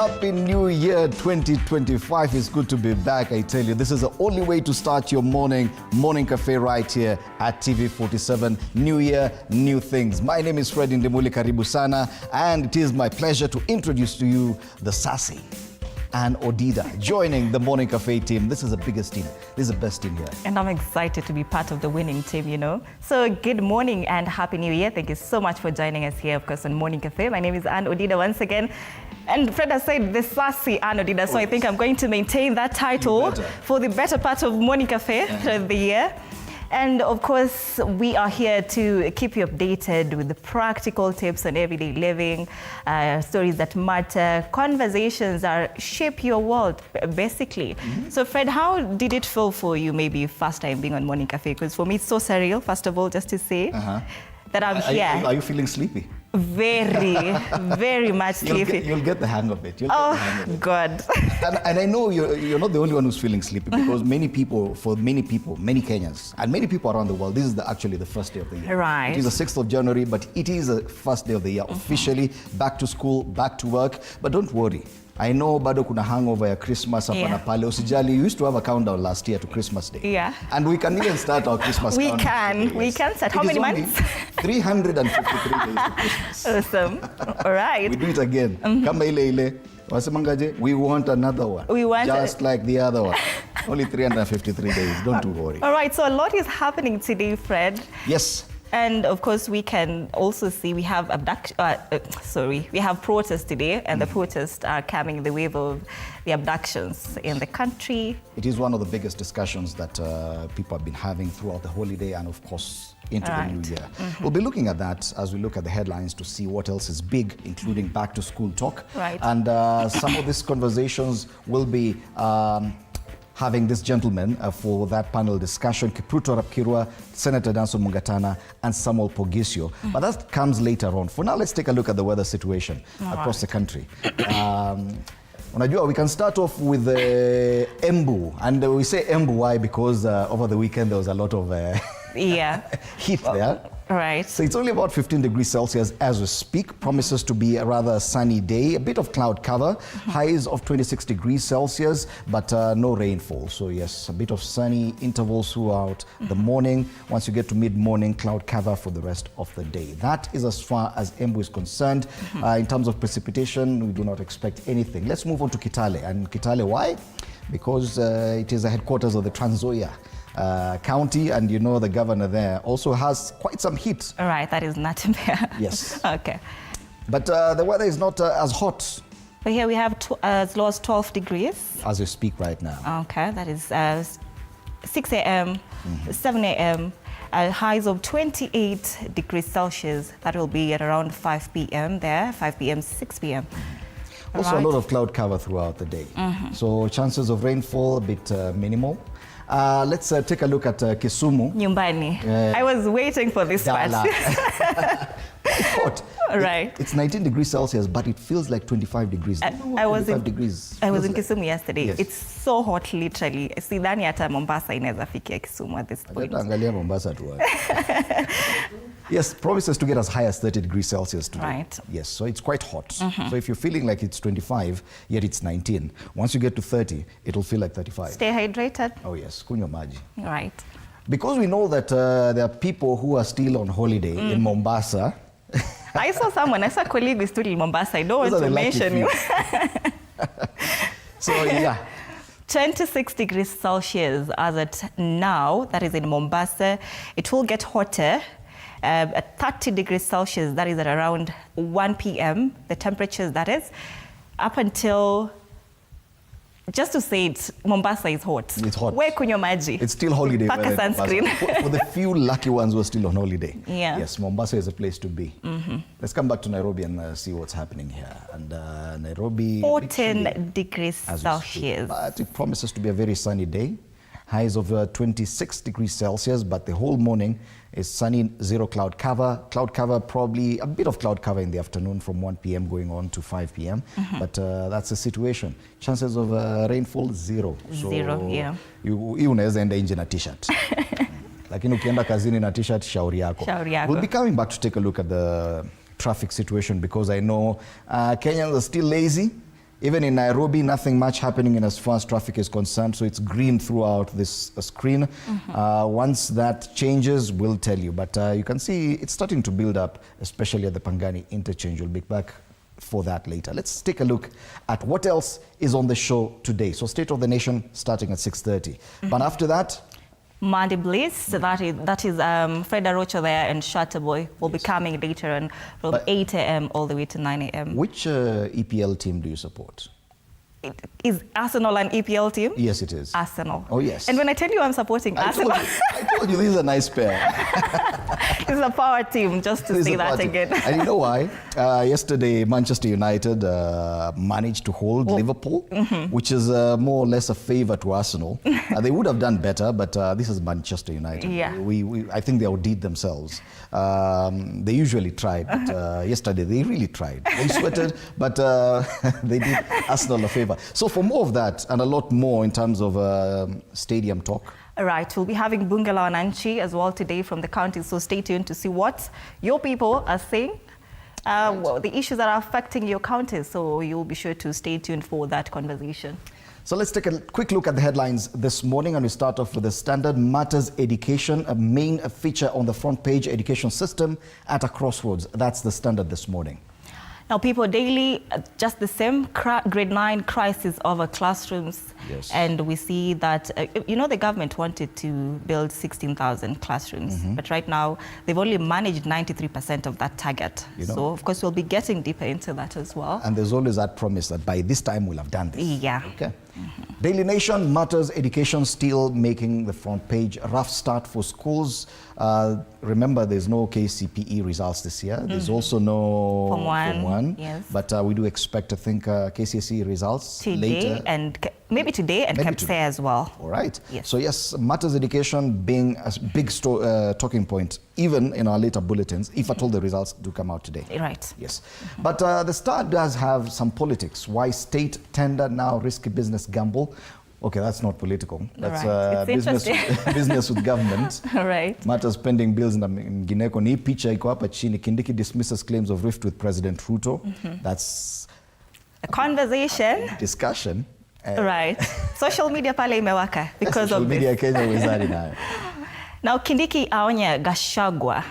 Happy New Year 2025. It's good to be back, I tell you. This is the only way to start your morning cafe right here at TV47. New Year, new things. My name is Fred Ndemuli, karibu sana, and it is my pleasure to introduce to you the sassy and Odida joining the Morning Cafe team. This is the biggest team. This is the best team here. And I'm excited to be part of the winning team, you know. So good morning and Happy New Year. Thank you so much for joining us here, of course, on Morning Cafe. My name is Anne Odida once again. And Fred has said the sassy Anne Odida, so I think I'm going to maintain that title for the better part of Morning Cafe for the year. And of course, we are here to keep you updated with the practical tips on everyday living, stories that matter, conversations that shape your world, basically. So Fred, how did it feel for you, maybe first time being on Morning Cafe? Because for me, it's so surreal, first of all, just to say that I'm here. Are you feeling sleepy? Very, very much sleepy. You'll get the hang of it. God. And I know you're not the only one who's feeling sleepy, because many Kenyans, and many people around the world, this is actually the first day of the year. Right. It is the 6th of January, but it is the first day of the year, officially back to school, back to work. But don't worry. I know bado kuna hangover ya Christmas hapa na pale. Usijali, you used to have a countdown last year to Christmas Day. Yeah. And we can even start our Christmas countdown. We can start. How many months? 353 days to Christmas. Awesome. All right. We do it again. Kama ile. Wasemangaje, we want another one. We want just like the other one. Only 353 days. Don't worry. All right. So a lot is happening today, Fred. Yes. And of course, we can also see we have we have protests today, and the protests are coming in the wave of the abductions in the country. It is one of the biggest discussions that people have been having throughout the holiday, and of course into the new year. We'll be looking at that as we look at the headlines to see what else is big, including back to school talk. Right. And some of these conversations will be having this gentleman for that panel discussion, Kipruto Rapkirwa, Senator Danson Mungatana, and Samuel Pogisio. But that comes later on. For now, let's take a look at the weather situation across the country. Unajua, we can start off with Embu. And we say Embu, why? Because over the weekend there was a lot of heat there. Right. So it's only about 15 degrees Celsius as we speak. Promises to be a rather sunny day. A bit of cloud cover. Highs of 26 degrees Celsius, but no rainfall. So yes, a bit of sunny intervals throughout the morning. Once you get to mid-morning, cloud cover for the rest of the day. That is as far as Embu is concerned. In terms of precipitation, we do not expect anything. Let's move on to Kitale. And Kitale, why? Because it is the headquarters of the Trans Nzoia county, and you know the governor there also has quite some heat. All right, that is Natimbe. Yes. Okay. But the weather is not as hot. But here we have as low as 12 degrees. As we speak right now. Okay, that is 6 a.m., 7 a.m., highs of 28 degrees Celsius. That will be at around 5 p.m. there, 5 p.m., 6 p.m. Also a lot of cloud cover throughout the day. So chances of rainfall a bit minimal. Let's take a look at Kisumu. Nyumbani. I was waiting for this part. It's hot. Right. It's 19 degrees Celsius, but it feels like 25 degrees. I was in Kisumu yesterday. Yes. It's so hot, literally. Sidhani hata Mombasa inaweza fikia Kisumu at this point. Angalia Mombasa tu. Yes, promises to get as high as 30 degrees Celsius today. Right. Yes, so it's quite hot. So if you're feeling like it's 25, yet it's 19, once you get to 30, it'll feel like 35. Stay hydrated. Oh yes, kunywa maji. Right. Because we know that there are people who are still on holiday in Mombasa. I saw a colleague who's still in Mombasa. I don't want to mention you. So yeah. 26 degrees Celsius as at now, that is in Mombasa. It will get hotter. At 30 degrees Celsius, that is at around 1 p.m., the temperatures that is, up until, just to say it, Mombasa is hot. It's hot. Where kunywa maji? It's still holiday. Paka sunscreen. For the few lucky ones who are still on holiday. Yeah. Yes, Mombasa is a place to be. Let's come back to Nairobi and see what's happening here. And Nairobi... 14 degrees Celsius. But it promises to be a very sunny day. Highs of 26 degrees Celsius, but the whole morning is sunny, zero cloud cover. Cloud cover, probably a bit of cloud cover in the afternoon from 1 p.m. going on to 5 p.m. But that's the situation. Chances of rainfall, zero. Zero, yeah. You unaweza enda nje na t-shirt. Lakini ukienda kazini na t-shirt, shauri yako. We'll be coming back to take a look at the traffic situation, because I know Kenyans are still lazy. Even in Nairobi, nothing much happening in as far as traffic is concerned, so it's green throughout this screen. Once that changes, we'll tell you. But you can see it's starting to build up, especially at the Pangani interchange. We'll be back for that later. Let's take a look at what else is on the show today. So State of the Nation starting at 6:30. But after that, Monday Bliss, so that is Fred Arocho there and Shatterboy will be coming later on from 8 a.m. all the way to 9 a.m. Which EPL team do you support? Is Arsenal an EPL team? Yes, it is. Arsenal. Oh, yes. And when I tell you I'm supporting Arsenal, I told you this is a nice pair. it's a power team, just to say that again. And you know why? Yesterday, Manchester United managed to hold Liverpool, which is more or less a favor to Arsenal. They would have done better, but this is Manchester United. Yeah. I think they outdid themselves. They usually try, but yesterday they really tried. They sweated, but they did Arsenal a favor. So for more of that and a lot more in terms of stadium talk. All right, we'll be having Bunge la Wananchi as well today from the county, so stay tuned to see what your people are saying, well, the issues that are affecting your counties, so you'll be sure to stay tuned for that conversation. So let's take a quick look at the headlines this morning, and we start off with the Standard. Matters education, a main feature on the front page, education system at a crossroads. That's the Standard this morning. Now, people daily, just the same grade 9 crisis over classrooms. Yes. And we see that, the government wanted to build 16,000 classrooms. But right now, they've only managed 93% of that target. So, of course, we'll be getting deeper into that as well. And there's always that promise that by this time we'll have done this. Yeah. Okay. Daily Nation, Matters education still making the front page. Rough start for schools. Remember, there's no KCPE results this year. There's also no Form 1. Yes. But we do expect to think KCSE results today later. And maybe today and KEPSE as well. All right. Yes. So yes, Matters education being a big talking point, even in our later bulletins, if at all the results do come out today. Right. Yes. But the Star does have some politics. Why state tender now risky business gamble? Okay, that's not political. That's business with government. All right. Matters pending bills in Gineko. Ni picha iko hapa chini. Kindiki dismisses claims of rift with President Ruto. That's a conversation. Discussion. Right. Social media pale imewaka because of this. Social media Kenya wizari nayo. Now Kindiki aonya Gachagua,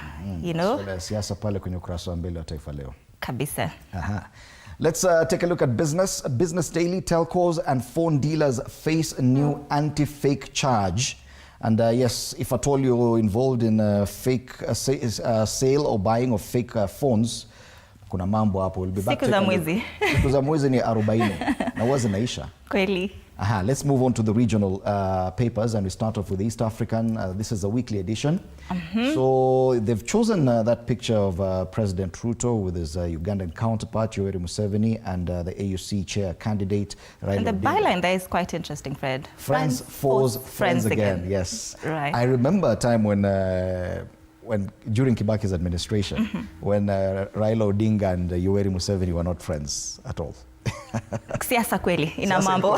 Siasa pale kwenye ukurasa wa mbele wa Taifa Leo. Kabisa. Let's take a look at business. Business Daily, telcos and phone dealers face a new anti-fake charge. And yes, if at all you're involved in fake sale or buying of fake phones, kuna mambo hapo. We'll be back. Siku za mwezi. Siku za mwezi ni 40. Na wazi naisha. Kweli. Let's move on to the regional papers, and we start off with East African. This is a weekly edition. So they've chosen that picture of President Ruto with his Ugandan counterpart, Yoweri Museveni, and the AUC chair candidate, Raila And the Odinga. byline there is quite interesting, Fred. Friends, foes, friends again. Yes. Right. I remember a time when during Kibaki's administration, when Raila Odinga and Yoweri Museveni were not friends at all. Siasa kweli, ina mambo.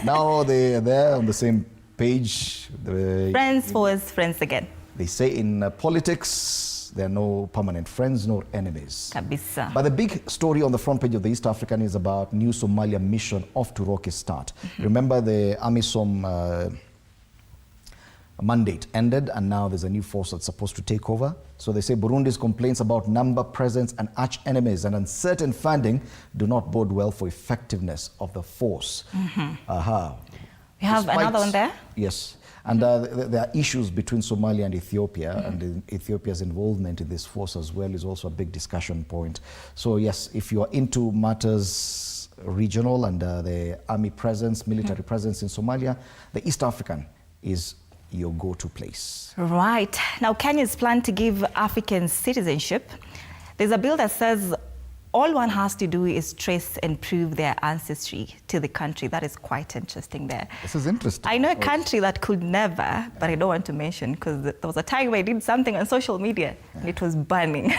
Now they're there on the same page. Friends, foes, friends again. They say in politics, there are no permanent friends, no enemies. Kabisa. But the big story on the front page of the East African is about new Somalia mission off to rocky start. Remember, the AMISOM mandate ended, and now there's a new force that's supposed to take over. So they say Burundi's complaints about number, presence, and arch enemies and uncertain funding do not bode well for effectiveness of the force. We have another one there? Yes. And there are issues between Somalia and Ethiopia, and Ethiopia's involvement in this force as well is also a big discussion point. So yes, if you are into matters regional and the army presence, military presence in Somalia, the East African is your go-to place. Right. Now, Kenya's plan to give Africans citizenship. There's a bill that says all one has to do is trace and prove their ancestry to the country. That is quite interesting there. This is interesting. I know a country that could never, but I don't want to mention because there was a time where I did something on social media and it was burning.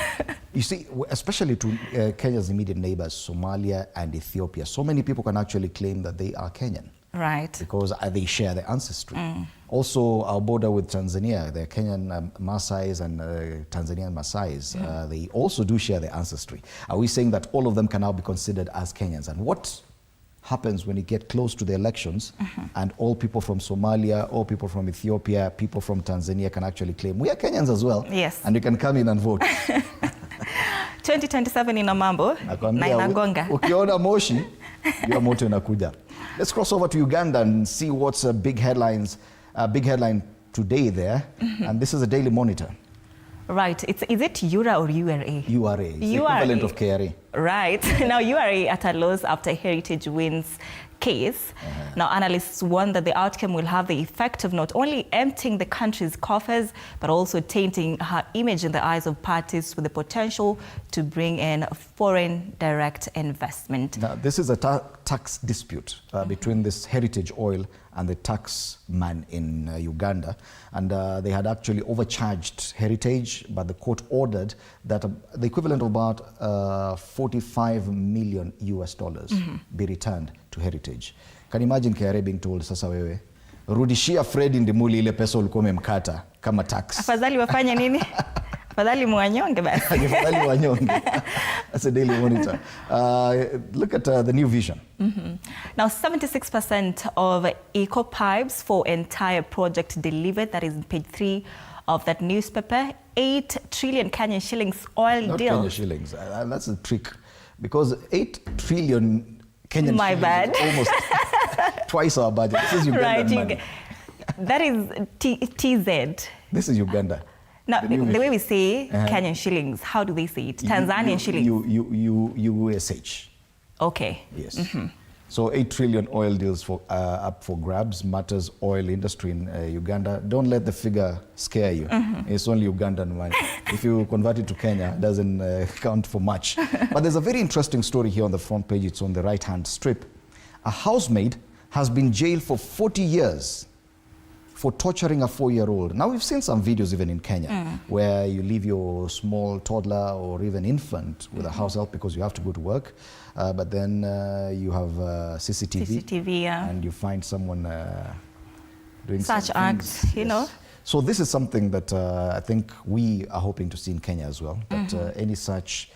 You see, especially to Kenya's immediate neighbors, Somalia and Ethiopia, so many people can actually claim that they are Kenyan. Right. Because they share their ancestry. Also, our border with Tanzania, the Kenyan Maasais and Tanzanian Maasais, they also do share their ancestry. Are we saying that all of them can now be considered as Kenyans? And what happens when you get close to the elections, and all people from Somalia, all people from Ethiopia, people from Tanzania can actually claim, we are Kenyans as well. Yes. And you can come in and vote. 2027 ina mambo na inagonga. Ukiona moshi, your moto inakuja. Let's cross over to Uganda and see what's a big headline today there. And this is a Daily Monitor. Right. Is it URA or URA? URA. It's the equivalent of KRA. Right. Now, URA at a loss after Heritage wins case. Now, analysts warn that the outcome will have the effect of not only emptying the country's coffers, but also tainting her image in the eyes of parties with the potential to bring in foreign direct investment. Now, this is a tax dispute between this Heritage Oil and the tax man in Uganda. And they had actually overcharged Heritage, but the court ordered that the equivalent of about 45 million US dollars be returned to Heritage. Can you imagine KRA being told, sasa wewe, rudishia Fred Ndimuli ile pesa ulikuwa umemkata kama tax. Afadhali wafanye nini? Afadhali mwanyonge basi. Afadhali wanyonge. That's a Daily Monitor. Look at the New Vision. Now, 76% of eco pipes for entire project delivered. That is page 3 of that newspaper. 8 trillion Kenyan shillings oil Not deal. Kenyan shillings. That's a trick. Because 8 trillion Kenyan My shillings bad. is almost twice our budget. This is Ugandan Right. money. That is TZ. This is Uganda. Now, the way we say Kenyan shillings, how do they say it? Tanzanian shillings? USH. Okay. Yes. So 8 trillion oil deals up for grabs. Matters oil industry in Uganda. Don't let the figure scare you. It's only Ugandan money. If you convert it to Kenya, it doesn't count for much. But there's a very interesting story here on the front page. It's on the right-hand strip. A housemaid has been jailed for 40 years for torturing a 4-year-old. Now, we've seen some videos even in Kenya where you leave your small toddler or even infant with a house help because you have to go to work. But then you have CCTV, and you find someone doing such acts, you know. So this is something that I think we are hoping to see in Kenya as well. That any such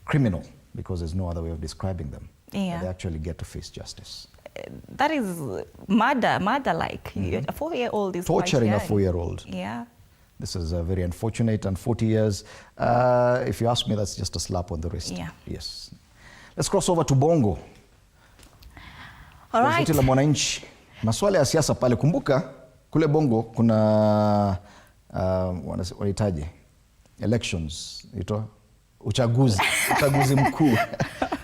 criminal, because there's no other way of describing them, they actually get to face justice. That is murder-like. A 4-year-old is torturing a 4-year-old. Yeah. This is very unfortunate, and 40 years, if you ask me, that's just a slap on the wrist. Yeah. Yes. Let's cross over to Bongo. All right. Gazeti la Mwananchi. Masuala ya siasa pale, kumbuka kule Bongo kuna wanahitaji elections, ito uchaguzi mkuu.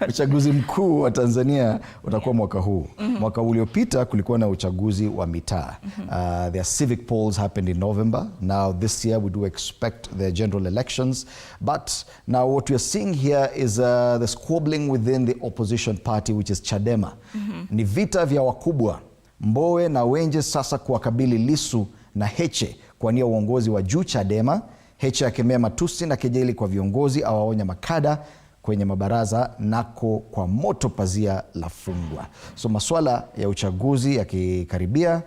Uchaguzi mkuu wa Tanzania utakuwa mwaka huu. Mwaka uliopita kulikuwa na uchaguzi wa mitaa. Their civic polls happened in November. Now this year we do expect the general elections. But now what we are seeing here is the squabbling within the opposition party, which is Chadema. Ni vita vya wakubwa. Mbowe na Wenje sasa kuwakabili Lissu na Heche kuwania uongozi wa juu Chadema. Heche akemea matusi na kejeli kwa viongozi, awaonya makada kwenye mabaraza nako kwa moto pazia la fungwa. So maswala ya uchaguzi yakikaribia,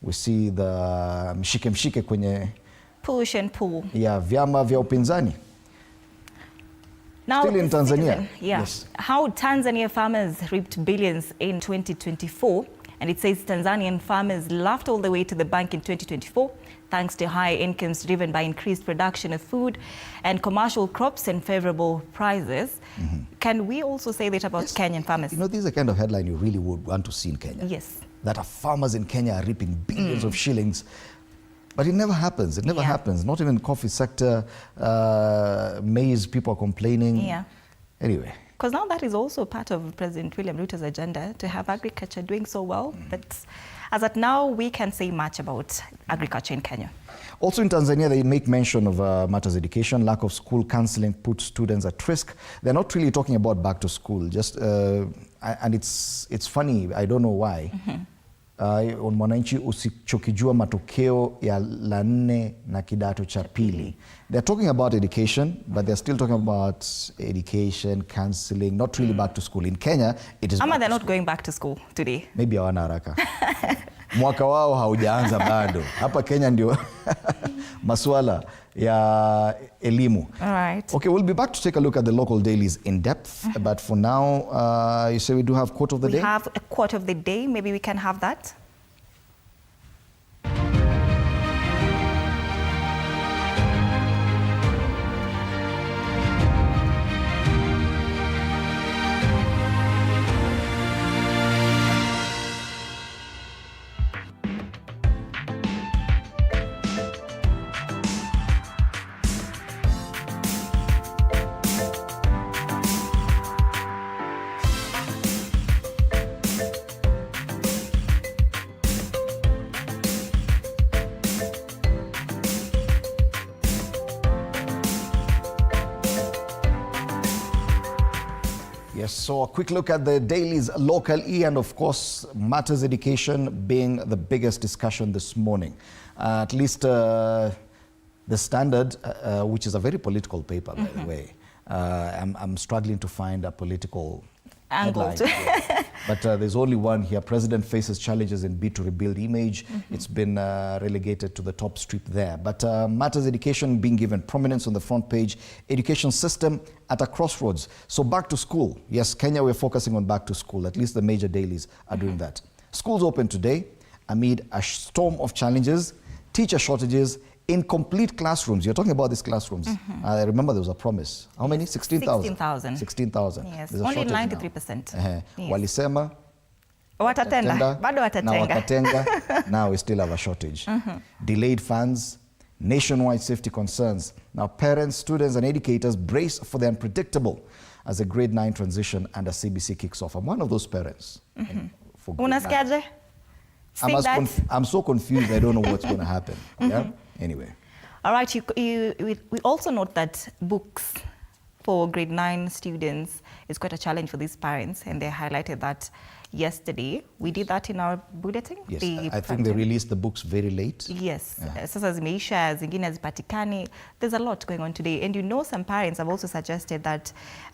we see the mshike kwenye push and pull ya vyama vya upinzani. Now, still in Tanzania. Yeah. Yes. How Tanzania farmers reaped billions in 2024. And it says Tanzanian farmers laughed all the way to the bank in 2024 thanks to high incomes driven by increased production of food and commercial crops and favorable prices. Can we also say that about Kenyan farmers? You know, this is the kind of headline you really would want to see in Kenya. Yes. That our farmers in Kenya are reaping billions of shillings. But it never happens. It never happens. Not even coffee sector, maize, people are complaining. Yeah. Anyway. Because now that is also part of President William Ruto's agenda, to have agriculture doing so well. But as at now, we can say much about agriculture in Kenya. Also in Tanzania, they make mention of matters education. Lack of school counseling puts students at risk. They're not really talking about back to school. Just and it's funny. I don't know why. On Mwananchi, usichokijua matokeo ya la 4 na kidato cha pili. They're talking about education, but they're still talking about education, counseling, not really back to school. In Kenya, it is. Ama they're not going back to school today. Maybe hawana haraka. Mwaka wao haujaanza bado. Hapa Kenya ndio masuala ya elimu. All right. Okay, we'll be back to take a look at the local dailies in depth. But for now, you say we do have quote of the day? We have a quote of the day. Maybe we can have that. Yes, so a quick look at the dailies locally, and of course, matters education being the biggest discussion this morning. At least the Standard, which is a very political paper, by the way. I'm struggling to find a political angle. But there's only one here. President faces challenges in bid to rebuild image. It's been relegated to the top strip there. But matters education being given prominence on the front page. Education system at a crossroads. So back to school. Yes, Kenya, we're focusing on back to school. At least the major dailies are doing that. Schools open today amid a storm of challenges, teacher shortages, incomplete classrooms. You're talking about these classrooms. I remember there was a promise. How many? 16,000. 16,000. 16,000. Yes, There's a only shortage 93%. now. Yes. Walisema Watatenda. Bado na watatenga. watatenga. Now we still have a shortage. Delayed funds, nationwide safety concerns. Now parents, students and educators brace for the unpredictable as a grade 9 transition and a CBC kicks off. I'm one of those parents. For grade 9. Unasikiaje? I'm so confused, I don't know what's going to happen. Yeah? Anyway. All right, we also note that books for grade 9 students is quite a challenge for these parents, and they highlighted that yesterday. We did that in our bulletin. Yes, I think they released the books very late. Yes, sasa zimeisha, zingine hazipatikani. There's a lot going on today, and you know some parents have also suggested that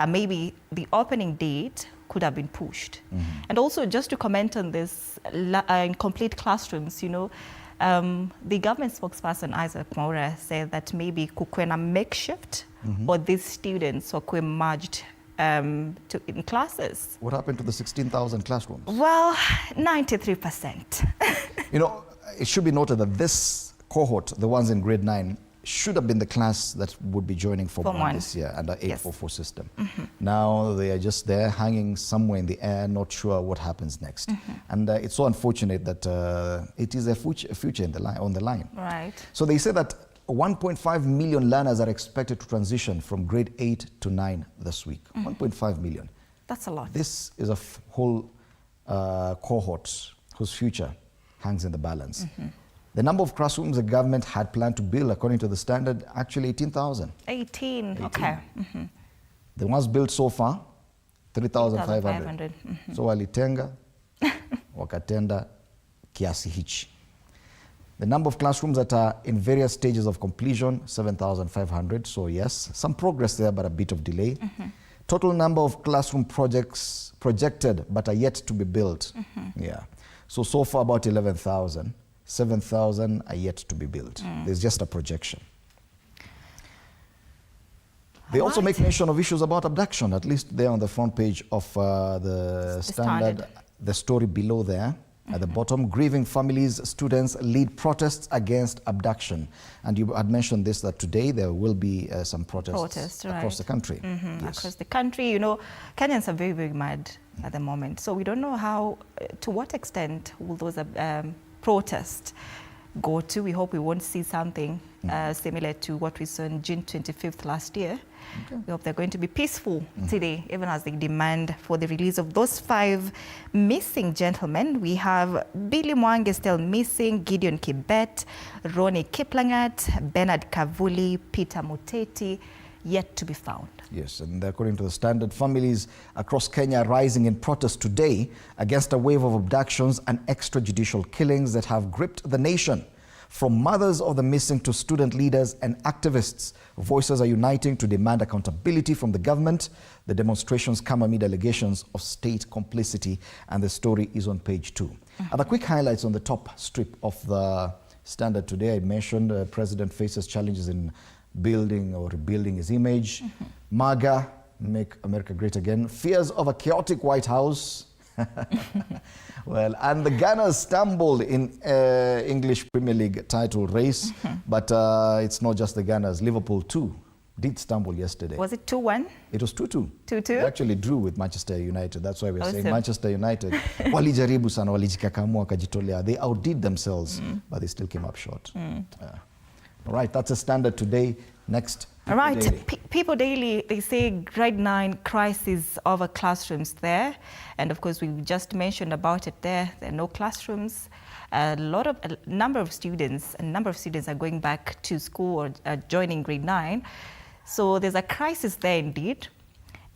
maybe the opening date could have been pushed. And also, just to comment on this, incomplete classrooms, you know, the government spokesperson, Isaac Mwaura, said that maybe kukuwe na makeshift or these students were merged in classes. What happened to the 16,000 classrooms? Well, 93%. You know, it should be noted that this cohort, the ones in grade 9, should have been the class that would be joining Form 1 this year under 844 system. Now they are just there hanging somewhere in the air, not sure what happens next. And it's so unfortunate that it is a future on the line. Right. So they say that 1.5 million learners are expected to transition from grade 8 to 9 this week. 1.5 million. That's a lot. This is a whole cohort whose future hangs in the balance. The number of classrooms the government had planned to build, according to the Standard, actually 18,000. 18, okay. The ones built so far, 3,500. So walitenga, wakatenda kiasi hichi. The number of classrooms that are in various stages of completion, 7,500. So yes, some progress there, but a bit of delay. Total number of classroom projects projected, but are yet to be built. Yeah. So far about 11,000. 7,000 are yet to be built. There's just a projection. They also make mention of issues about abduction, at least there on the front page of the Standard. The story below there, at the bottom, grieving families, students lead protests against abduction. And you had mentioned this, that today there will be some protests across the country. Yes. Across the country, you know, Kenyans are very, very mad at the moment. So we don't know how, to what extent will those protest go to. We hope we won't see something similar to what we saw on June 25th last year. We hope they're going to be peaceful today, even as they demand for the release of those 5 missing gentlemen. We have Billy Mwangi still missing, Gideon Kibet, Ronnie Kiplangat, Bernard Kavuli, Peter Muteti, yet to be found. Yes, and according to the Standard, families across Kenya are rising in protest today against a wave of abductions and extrajudicial killings that have gripped the nation. From mothers of the missing to student leaders and activists, voices are uniting to demand accountability from the government. The demonstrations come amid allegations of state complicity, and the story is on page 2. Other quick highlights on the top strip of the Standard today, I mentioned the president faces challenges in building or rebuilding his image. MAGA, Make America Great Again. Fears of a chaotic White House. Well, and the Gunners stumbled in English Premier League title race. But it's not just the Gunners. Liverpool too did stumble yesterday. Was it 2-1? It was 2-2. 2-2? They actually drew with Manchester United. That's why we're saying Awesome. Manchester United. Walijaribu sana, walijikakamua, wakajitolea. They outdid themselves, but they still came up short. All right, that's a Standard today. Next. All right, Daily. People Daily, they say grade 9 crisis over classrooms there. And of course, we just mentioned about it there. There are no classrooms. A number of students are going back to school or joining grade 9. So there's a crisis there indeed.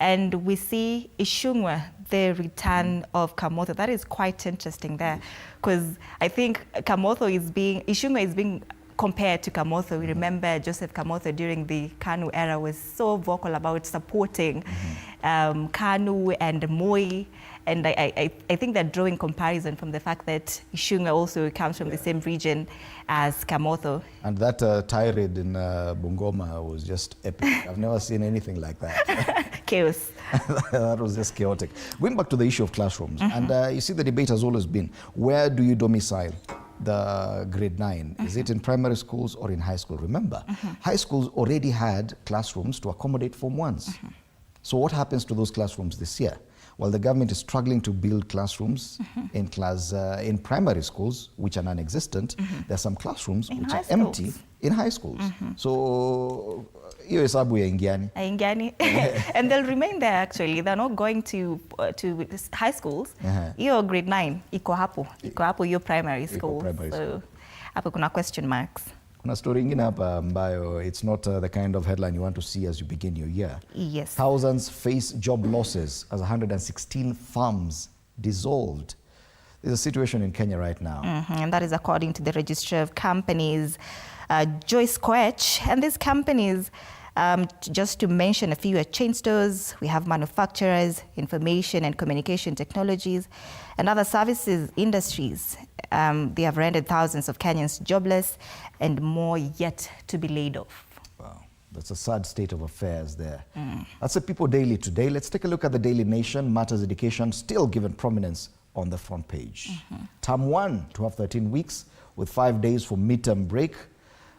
And we see Ishungwa, the return of Kamotho. That is quite interesting there, because I think Ishungwa is being compared to Kamotho. We remember Joseph Kamotho during the KANU era was so vocal about supporting KANU and Moi. And I think they're drawing comparison from the fact that Ishungwa also comes from the same region as Kamotho. And that tirade in Bungoma was just epic. I've never seen anything like that. Chaos. That was just chaotic. Going back to the issue of classrooms, and you see the debate has always been, where do you domicile the grade 9? Is it in primary schools or in high school? Remember, high schools already had classrooms to accommodate Form 1s. So what happens to those classrooms this year? Well, the government is struggling to build classrooms in primary schools, which are non-existent. There are some classrooms which are empty in high schools. So, hiyo hesabu yaingiani. And they'll remain there actually. They're not going to high schools. Hiyo grade 9 iko hapo hiyo primary school. So hapo kuna question marks. Kuna story ingine hapa ambayo it's not the kind of headline you want to see as you begin your year. Yes. Thousands face job losses as 116 farms dissolved. There's a situation in Kenya right now. And that is according to the Registrar of Companies, Joyce Koech. And these companies, just to mention a few, are chain stores, we have manufacturers, information and communication technologies, and other services industries. They have rendered thousands of Kenyans jobless and more yet to be laid off. Wow, that's a sad state of affairs there. That's the People Daily today. Let's take a look at the Daily Nation. Matters education still given prominence on the front page. Term 1 to have 13 weeks with 5 days for midterm break.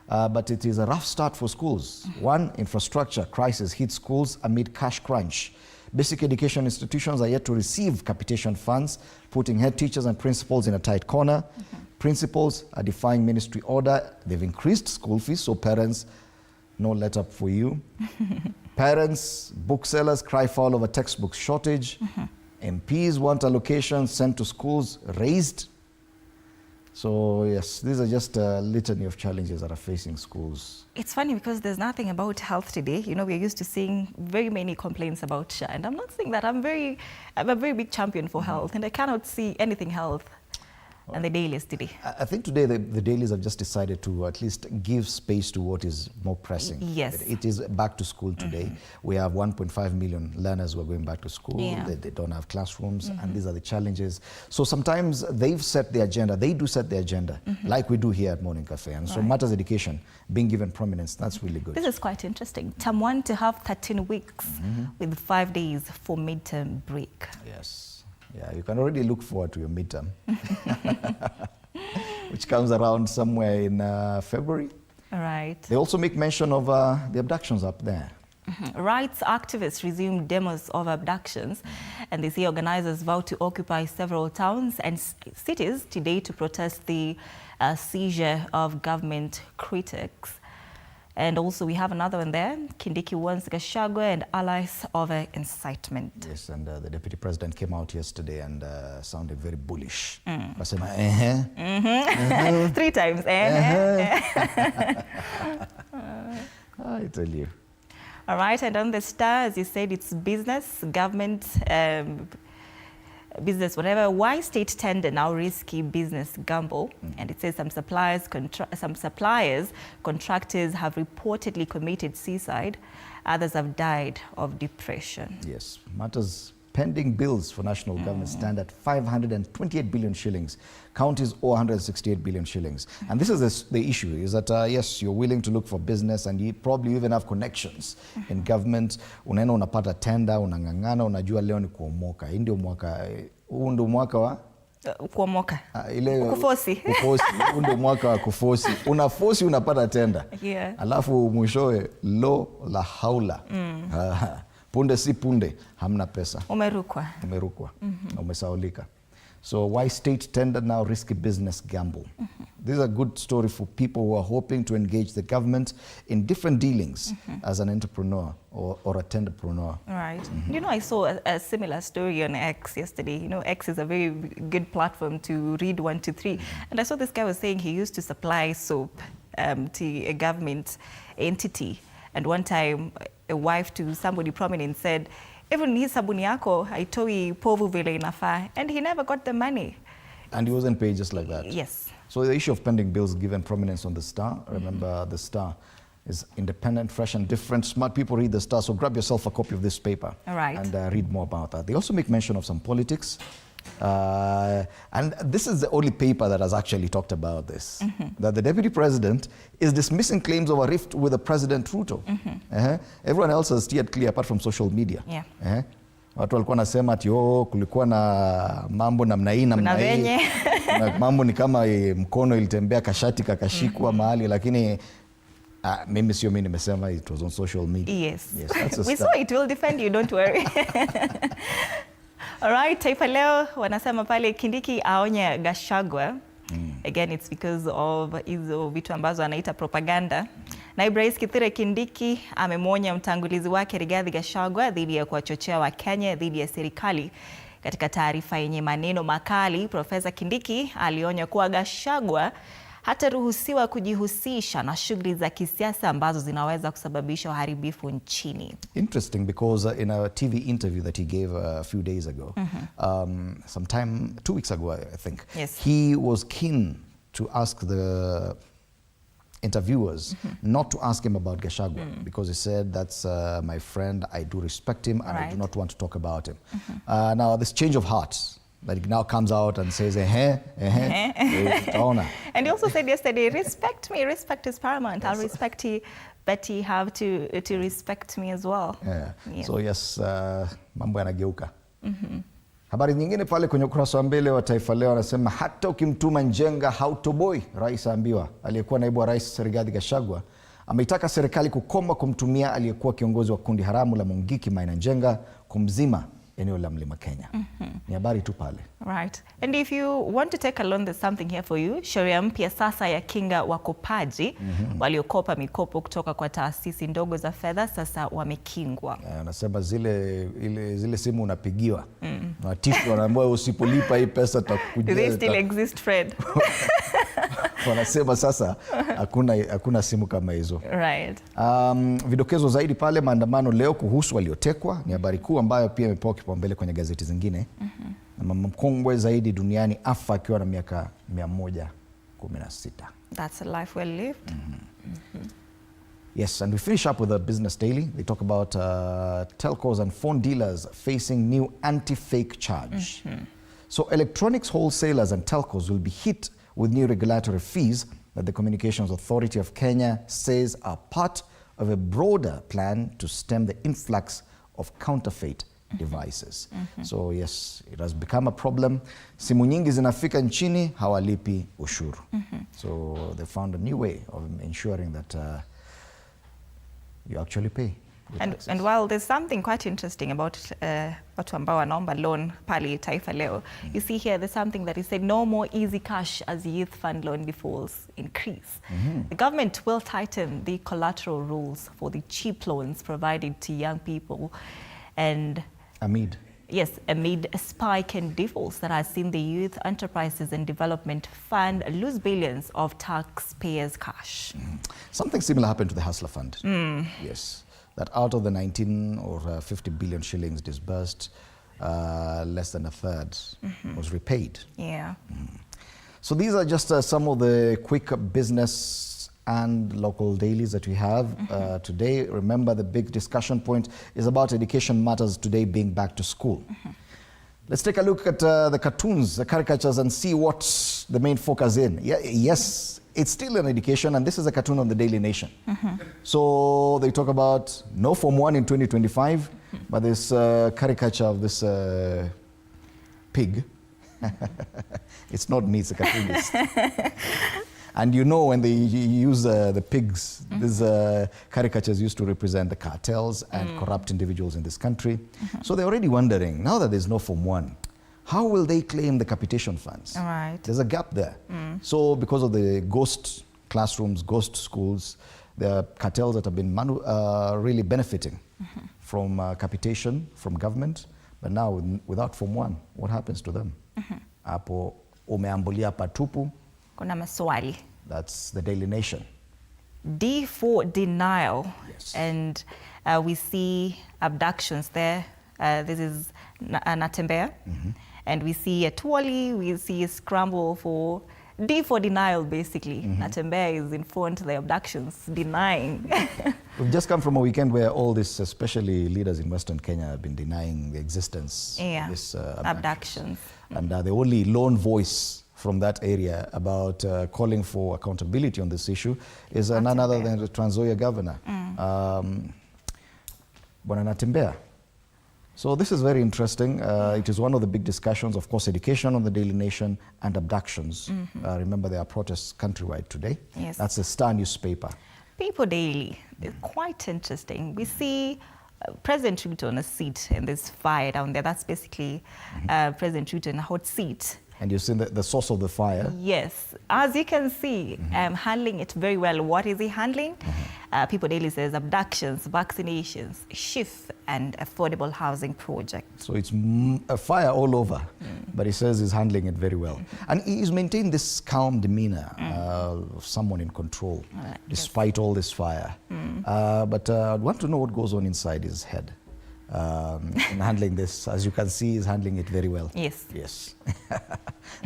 But it is a rough start for schools. One, infrastructure crisis hits schools amid cash crunch. Basic education institutions are yet to receive capitation funds, putting head teachers and principals in a tight corner. Principals are defying ministry order. They've increased school fees, so parents, no let up for you. Parents, booksellers cry foul of a textbook shortage. MPs want allocations sent to schools raised. So yes, these are just a litany of challenges that are facing schools. It's funny because there's nothing about health today. You know, we're used to seeing very many complaints about SHA, and I'm not saying that. I'm a very big champion for health, and I cannot see anything health and the dailies today. I think today the dailies have just decided to at least give space to what is more pressing. Yes. It is back to school today. We have 1.5 million learners who are going back to school. Yeah. They don't have classrooms, and these are the challenges. So sometimes they've set the agenda. They do set the agenda, like we do here at Morning Cafe. And so matters education being given prominence, that's really good. This is quite interesting. Term 1 to have 13 weeks with 5 days for midterm break. Yes. Yeah, you can already look forward to your midterm, which comes around somewhere in February. All right. They also make mention of the abductions up there. Rights activists resume demos of abductions, and they say organizers vow to occupy several towns and cities today to protest the seizure of government critics. And also we have another one there. Kindiki warns Gachagua and allies over incitement. Yes, and the deputy president came out yesterday and sounded very bullish. 3 times. I tell you. All right, and on the Star, as you said, it's business, government, business, whatever. Why state tender now risky business gamble? And it says some suppliers, contractors have reportedly committed suicide. Others have died of depression. Yes, matters Pending bills for national government stand at 528 billion shillings. Counties owe 168 billion shillings. And this is the issue, is that yes, you're willing to look for business and you probably even have connections in government. Unaenda unapata tenda, unang'ang'ana, unajua leo ni kuomoka. Hii ndio mwaka wa kuomoka. Kufosi. Kufosi. Ndio mwaka wa kufosi. Unafosi unapata tenda. Yeah. Alafu mwishowe lo la haula. Punde si punde, hamna pesa. Umerukwa. Umesaulika. So why state tender now risky business gamble? This is a good story for people who are hoping to engage the government in different dealings as an entrepreneur or a tenderpreneur. Right. You know, I saw a similar story on X yesterday. You know, X is a very good platform to read 1 to 3. And I saw this guy was saying he used to supply soap to a government entity. And one time, a wife to somebody prominent said, even hii sabuni yako haitoi povu vile inafaa, and he never got the money. And he wasn't paid just like that? Yes. So the issue of pending bills given prominence on the Star. Remember, the Star is independent, fresh and different. Smart people read the Star, so grab yourself a copy of this paper. All right. And read more about that. They also make mention of some politics. And this is the only paper that has actually talked about this. That the deputy president is dismissing claims of a rift with the president Ruto. Everyone else has steered clear apart from social media. Yeah. Watu walikuwa nasema ati kulikuwa na mambo namna hii namna hii. Mambo ni kama mkono ilitembea kashati kakashikwa mahali, lakini mimi sio mimi nimesema, it was on social media. Yes. We saw it, will defend you, don't worry. All right, Taifa Leo wanasema pale Kindiki aonye Gachagua. Again, it's because of hizo vitu ambazo anaita propaganda. Naibu Rais Kithure Kindiki amemwonya mtangulizi wake Rigathi Gachagua dhidi ya kuwachochea Wakenya dhidi ya serikali. Katika taarifa yenye maneno makali, Profesa Kindiki alionya kuwa Gachagua hataruhusiwa kujihusisha na shughuli za kisiasa ambazo zinaweza kusababisha uharibifu nchini. Interesting, because in a TV interview that he gave a few days ago, sometime 2 weeks ago, I think, yes, he was keen to ask the interviewers not to ask him about Gachagua, because he said, that's my friend, I do respect him, and I do not want to talk about him. Now, this change of heart, that he now comes out and says, And he also said yesterday, respect me, respect is paramount. I'll respect you, but you have to respect me as well. Yeah. So yes, mambo yanageuka. Habari nyingine pale kwenye ukurasa wa mbele wa Taifa Leo anasema hata ukimtuma njenga hautoboi. Rais ambiwa. Aliyekuwa naibu wa rais Rigathi Gachagua ameitaka serikali kukoma kumtumia aliyekuwa kiongozi wa kundi haramu la Mungiki Maina Njenga kumzima eneo la Mlima Kenya. Ni habari tu pale. Right. And if you want to take a loan, there's something here for you. Sheria mpya sasa ya kinga wakopaji waliokopa mikopo kutoka kwa taasisi ndogo za fedha sasa wamekingwa. Anasema zile simu unapigiwa. Na tishu wanaambiwa usipolipa hii pesa tutakujia. Do they still exist, Fred? Wanasema sasa hakuna simu kama hizo. Right. Vidokezo zaidi pale, maandamano leo kuhusu waliotekwa, ni habari kuu ambayo pia imepewa kipaumbele kwenye gazeti zingine. Na mama mkongwe zaidi duniani afa akiwa na miaka 116. That's a life well lived. Yes, and we finish up with a business daily. They talk about telcos and phone dealers facing new anti-fake charge. So electronics wholesalers and telcos will be hit with new regulatory fees that the Communications Authority of Kenya says are part of a broader plan to stem the influx of counterfeit devices. So yes, it has become a problem. Simu nyingi zinafika nchini, hawalipi ushuru. So they found a new way of ensuring that you actually pay. And while there's something quite interesting about watu ambao wanaomba loan pale Taifa Leo, you see here there's something that is said, no more easy cash as youth fund loan defaults increase. The government will tighten the collateral rules for the cheap loans provided to young people, and amid a spike in defaults that has seen the Youth Enterprises and Development Fund lose billions of taxpayers' cash. Something similar happened to the Hustler Fund. Yes. That out of the 19 or 50 billion shillings disbursed, less than a third was repaid. Yeah. So these are just some of the quick business and local dailies that we have today. Remember, the big discussion point is about education matters today being back to school. Let's take a look at the cartoons, the caricatures, and see what the main focus in. Yes, it's still an education, and this is a cartoon on the Daily Nation. So they talk about no Form 1 in 2025, but this caricature of this pig. It's not me, it's a cartoonist. And you know, when they use the pigs, these caricatures used to represent the cartels and corrupt individuals in this country. So they're already wondering, now that there's no Form 1, how will they claim the capitation funds? All right. There's a gap there. So because of the ghost classrooms, ghost schools, there are cartels that have been really benefiting from capitation from government. But now, without Form 1, what happens to them? Hapo umeambulia patupu. Kuna maswali. That's the Daily Nation. D for denial. Yes. And we see abductions there. This is Natembea. And we see a twirly, we see a scramble for D for denial, basically. Natembea is informed the abductions, denying. We've just come from a weekend where all this, especially leaders in Western Kenya, have been denying the existence of this abductions. And the only lone voice from that area about calling for accountability on this issue is none other than the Trans Nzoia governor, Bwana Natembea. So this is very interesting. It is one of the big discussions, of course, education on the Daily Nation and abductions. Remember, there are protests countrywide today. Yes. That's the Star newspaper. People Daily, it's quite interesting. We see President Ruto on a seat in this fire down there. That's basically President Ruto in a hot seat. And you've seen the source of the fire. Yes, as you can see, handling it very well. What is he handling? People Daily says abductions, vaccinations, shift, and affordable housing project. So it's a fire all over, but he says he's handling it very well. And he's maintained this calm demeanor of someone in control, despite all this fire. But I'd want to know what goes on inside his head. In handling this. As you can see, he's handling it very well. Yes. Yes.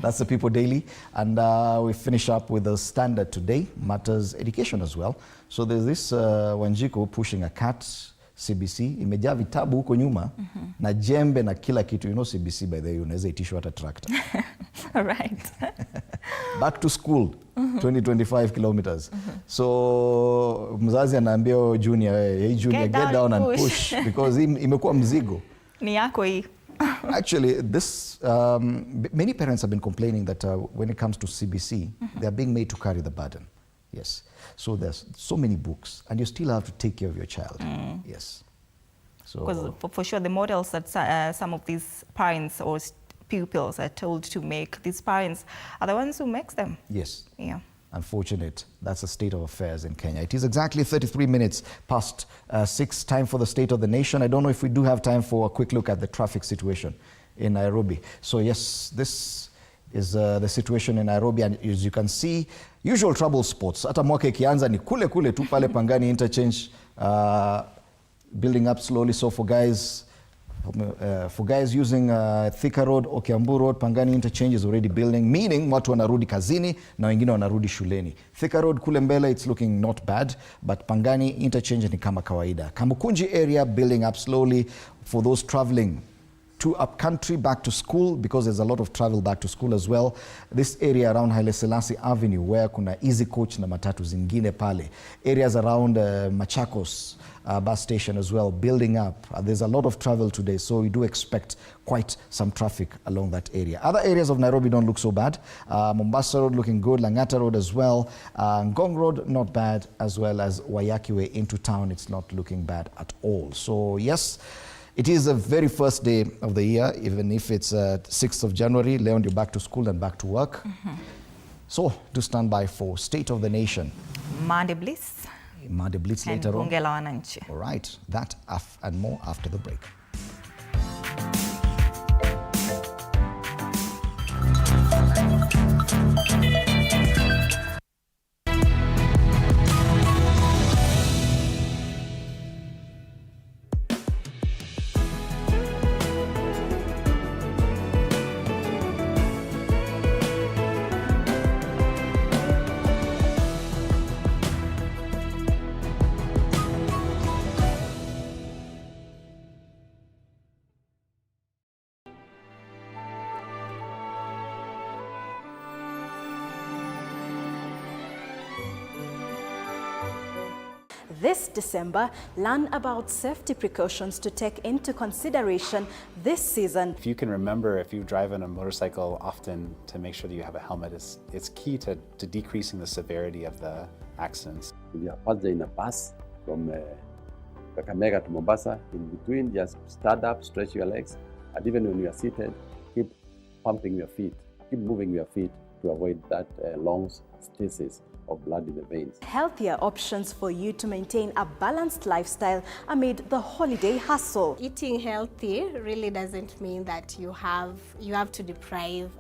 That's the People Daily. And we finish up with the Standard today, matters education as well. So there's this Wanjiku pushing a cat, CBC. Imejaa vitabu huko nyuma, na jembe na kila kitu. You know CBC, by the way, unaweza itishwa hata tractor. All right. Back to school, 2025 kilometers. So mzazi anaambia junior, hey junior, get down and push because imekuwa mzigo. Ni yako hii. Actually, this many parents have been complaining that when it comes to CBC, they are being made to carry the burden. Yes. So there's so many books, and you still have to take care of your child. Yes. So because for sure, the models that some of these parents or pupils are told to make, these parents are the ones who makes them. Yes. Yeah. Unfortunate. That's the state of affairs in Kenya. It is exactly 33 minutes past 6, time for the State of the Nation. I don't know if we do have time for a quick look at the traffic situation in Nairobi. So yes, this is the situation in Nairobi, and as you can see, usual trouble spots. Hata mwaka ikianza ni kule kule tu pale Pangani interchange, building up slowly. So for guys using Thika Road or Kiambu Road, Pangani interchange is already building, meaning watu wanarudi kazini na wengine wanarudi shuleni. Thika Road kule mbele, it's looking not bad, but Pangani interchange ni kama kawaida. Kamukunji area building up slowly for those traveling to up country back to school, because there's a lot of travel back to school as well. This area around Haile Selassie Avenue, where kuna easy coach na matatu zingine pale. Areas around Machakos bus station as well, building up. There's a lot of travel today, so we do expect quite some traffic along that area. Other areas of Nairobi don't look so bad. Mombasa Road looking good, Langata Road as well. Ngong Road not bad, as well as Wayaki Way into town. It's not looking bad at all. So yes, it is the very first day of the year, even if it's 6th of January. Leon, you're back to school and back to work. So, to stand by for State of the Nation. Monday Bliss. Monday Blitz And later on. Bunge la Wananchi. All right, that and more after the break. This December, learn about safety precautions to take into consideration this season. If you can remember, if you drive on a motorcycle often, to make sure that you have a helmet, it's key to decreasing the severity of the accidents. If you are passing in a bus from Kakamega to Mombasa, in between, just stand up, stretch your legs, and even when you are seated, keep pumping your feet, keep moving your feet to avoid that long stasis of blood in the veins. Healthier options for you to maintain a balanced lifestyle amid the holiday hustle. Eating healthy really doesn't mean that you have to deprive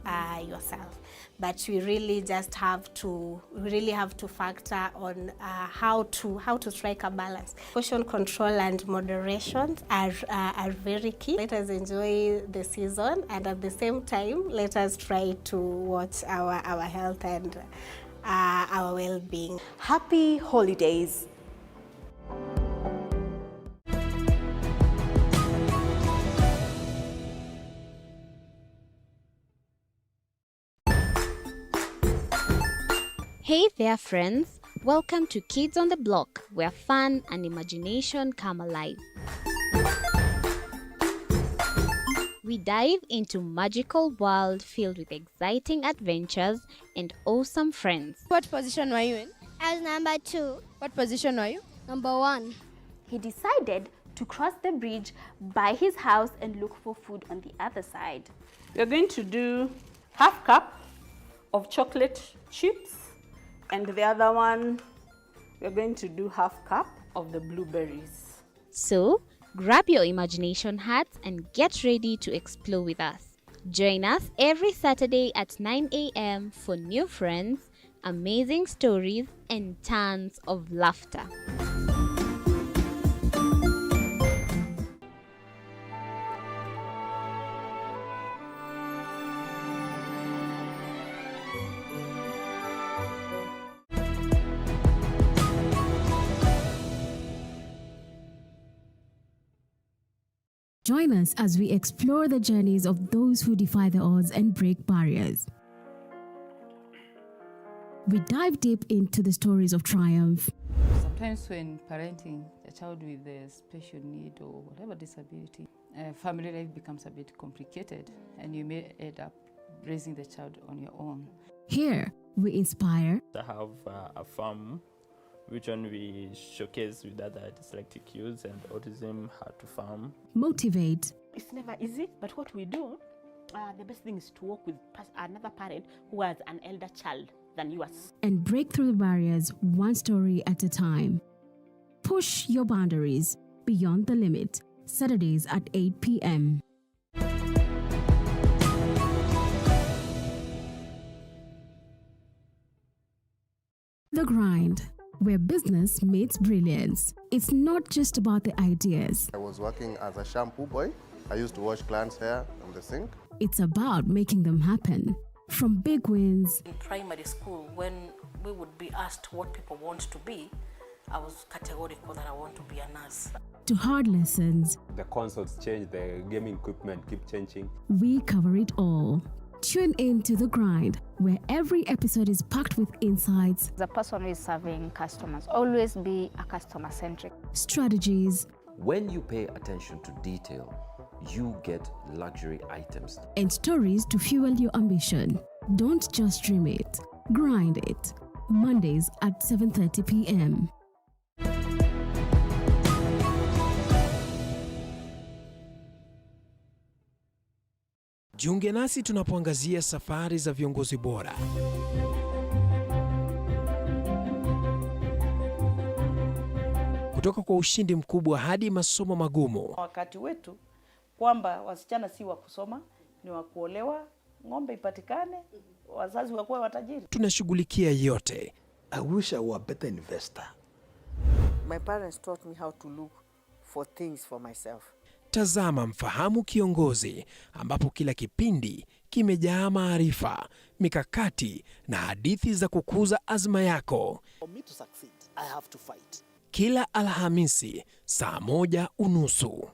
yourself, but we really just have to factor on how to strike a balance. Portion control and moderation are very key. Let us enjoy the season, and at the same time, let us try to watch our health and our well-being. Happy holidays! Hey there friends, welcome to Kids on the Block, where fun and imagination come alive. We dive into magical world filled with exciting adventures and awesome friends. What position were you in? I was number 2. What position were you? Number 1. He decided to cross the bridge by his house and look for food on the other side. We're going to do half cup of chocolate chips, and the other one, we're going to do half cup of the blueberries. So, grab your imagination hats and get ready to explore with us. Join us every Saturday at 9 a.m. for new friends, amazing stories, and tons of laughter. Join us as we explore the journeys of those who defy the odds and break barriers. We dive deep into the stories of triumph. Sometimes when parenting a child with a special need or whatever disability, family life becomes a bit complicated and you may end up raising the child on your own. Here, we inspire. I have a farm which one we showcase with other dyslexic youths and autism, how to farm. Motivate. It's never easy, but what we do, the best thing is to work with another parent who has an elder child than yours. And break through the barriers one story at a time. Push your boundaries beyond the limit. Saturdays at 8 p.m. The Grind, where business meets brilliance. It's not just about the ideas. I was working as a shampoo boy. I used to wash clients' hair on the sink. It's about making them happen. From big wins. In primary school, when we would be asked what people want to be, I was categorical that I want to be a nurse. To hard lessons. The consoles change, the gaming equipment keep changing. We cover it all. Tune in to The Grind, where every episode is packed with insights. The person who is serving customers, always be a customer-centric. Strategies. When you pay attention to detail, you get luxury items. And stories to fuel your ambition. Don't just dream it, grind it. Mondays at 7:30 p.m. Jiunge nasi tunapoangazia safari za viongozi bora. Kutoka kwa ushindi mkubwa hadi masomo magumu. Wakati wetu kwamba wasichana si wa kusoma, ni wa kuolewa, ng'ombe ipatikane, wazazi wakuwa watajiri. Tunashughulikia yote. I wish I were a better investor. My parents taught me how to look for things for myself. Tazama Mfahamu Kiongozi, ambapo kila kipindi kimejaa maarifa, mikakati na hadithi za kukuza azma yako. For me to succeed, I have to fight. Kila Alhamisi saa 1:30.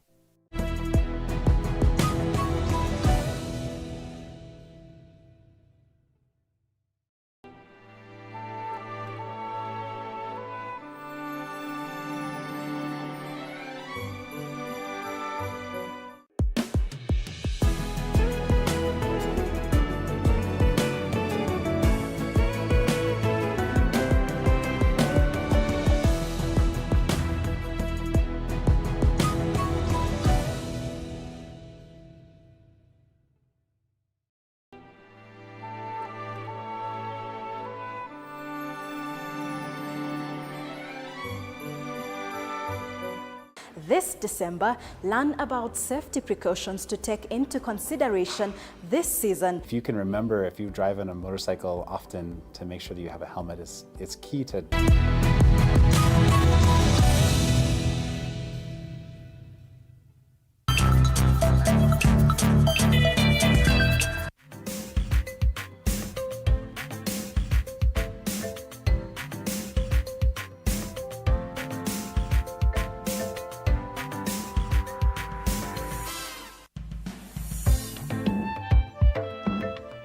This December, learn about safety precautions to take into consideration this season. If you can remember, if you drive on a motorcycle often, to make sure that you have a helmet, it's key to...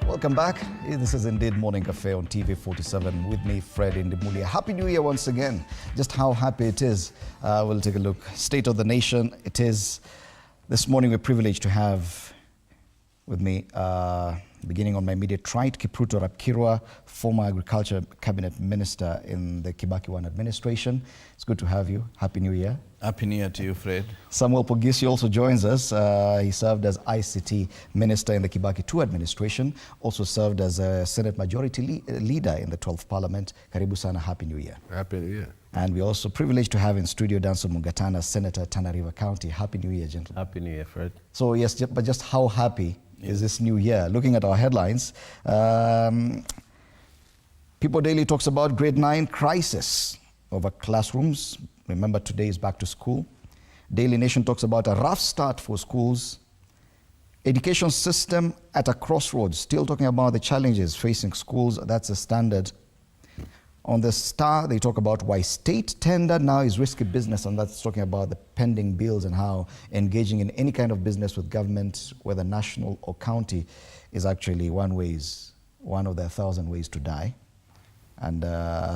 Welcome back. This is indeed Morning Cafe on TV 47 with me, Fred Indimulia. Happy New Year once again. Just how happy it is. We'll take a look. State of the Nation. It is this morning we're privileged to have with me, beginning on my immediate right, Kipruto Rapkirwa, former Agriculture Cabinet Minister in the Kibaki 1 administration. It's good to have you. Happy New Year. Happy New Year to you, Fred. Samuel Pogisi also joins us. He served as ICT Minister in the Kibaki 2 administration, also served as a Senate Majority Leader in the 12th Parliament. Karibu sana, Happy New Year. Happy New Year. And we're also privileged to have in studio Danso Mugatana, Senator, Tana River County. Happy New Year, gentlemen. Happy New Year, Fred. So yes, but just how happy is this new year? Looking at our headlines, People Daily talks about grade 9 crisis over classrooms. Remember, today is back to school. Daily Nation talks about a rough start for schools. Education system at a crossroads, still talking about the challenges facing schools. That's a standard. On the Star, they talk about why state tender now is risky business, and that's talking about the pending bills and how engaging in any kind of business with government, whether national or county, is actually one of the 1,000 ways to die. And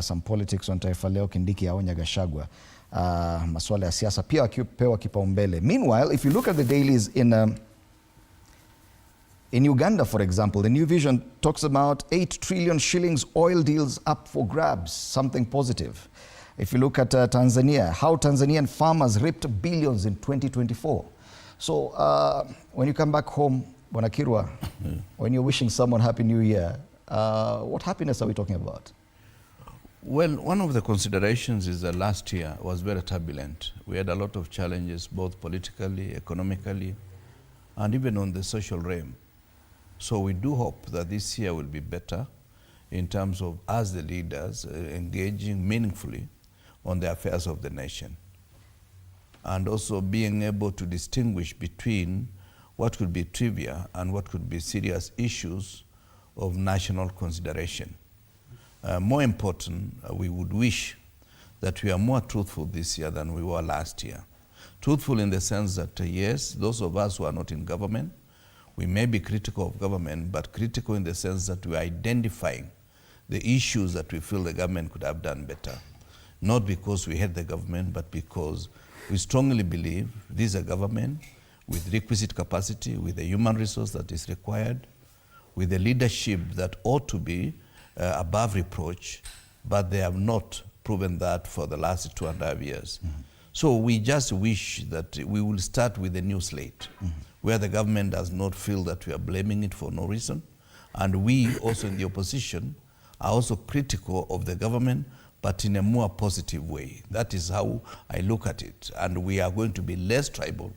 some politics on Taifa Leo, Kindiki aonya Gachagua. Masuala ya siasa pia akipewa kipaumbele. Meanwhile, if you look at the dailies in Uganda, for example, the New Vision talks about 8 trillion shillings oil deals up for grabs, something positive. If you look at Tanzania, how Tanzanian farmers reaped billions in 2024. So when you come back home, Bonakirwa, when you're wishing someone Happy New Year, what happiness are we talking about? Well, one of the considerations is that last year was very turbulent. We had a lot of challenges, both politically, economically, and even on the social realm. So we do hope that this year will be better in terms of us, the leaders, engaging meaningfully on the affairs of the nation. And also being able to distinguish between what could be trivia and what could be serious issues of national consideration. More important, we would wish that we are more truthful this year than we were last year. Truthful in the sense that, yes, those of us who are not in government, we may be critical of government, but critical in the sense that we are identifying the issues that we feel the government could have done better. Not because we hate the government, but because we strongly believe this is a government with requisite capacity, with the human resource that is required, with the leadership that ought to be above reproach, but they have not proven that for the last 2.5 years. Mm-hmm. So we just wish that we will start with a new slate, where the government does not feel that we are blaming it for no reason. And we also in the opposition are also critical of the government, but in a more positive way. That is how I look at it. And we are going to be less tribal,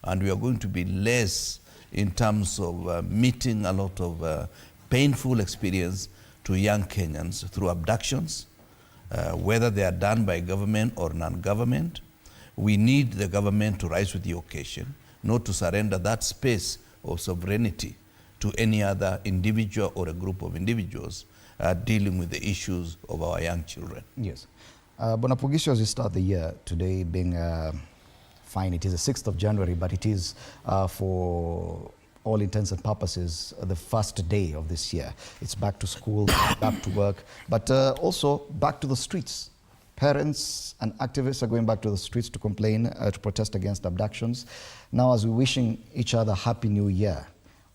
and we are going to be less in terms of meeting a lot of painful experience to young Kenyans through abductions, whether they are done by government or non-government. We need the government to rise with the occasion, not to surrender that space of sovereignty to any other individual or a group of individuals dealing with the issues of our young children. Yes. Bonapogisi, as we start the year, today being fine, it is the 6th of January, but it is for all intents and purposes the first day of this year. It's back to school, back to work, but also back to the streets. Parents and activists are going back to the streets to complain, to protest against abductions. Now, as we're wishing each other Happy New Year,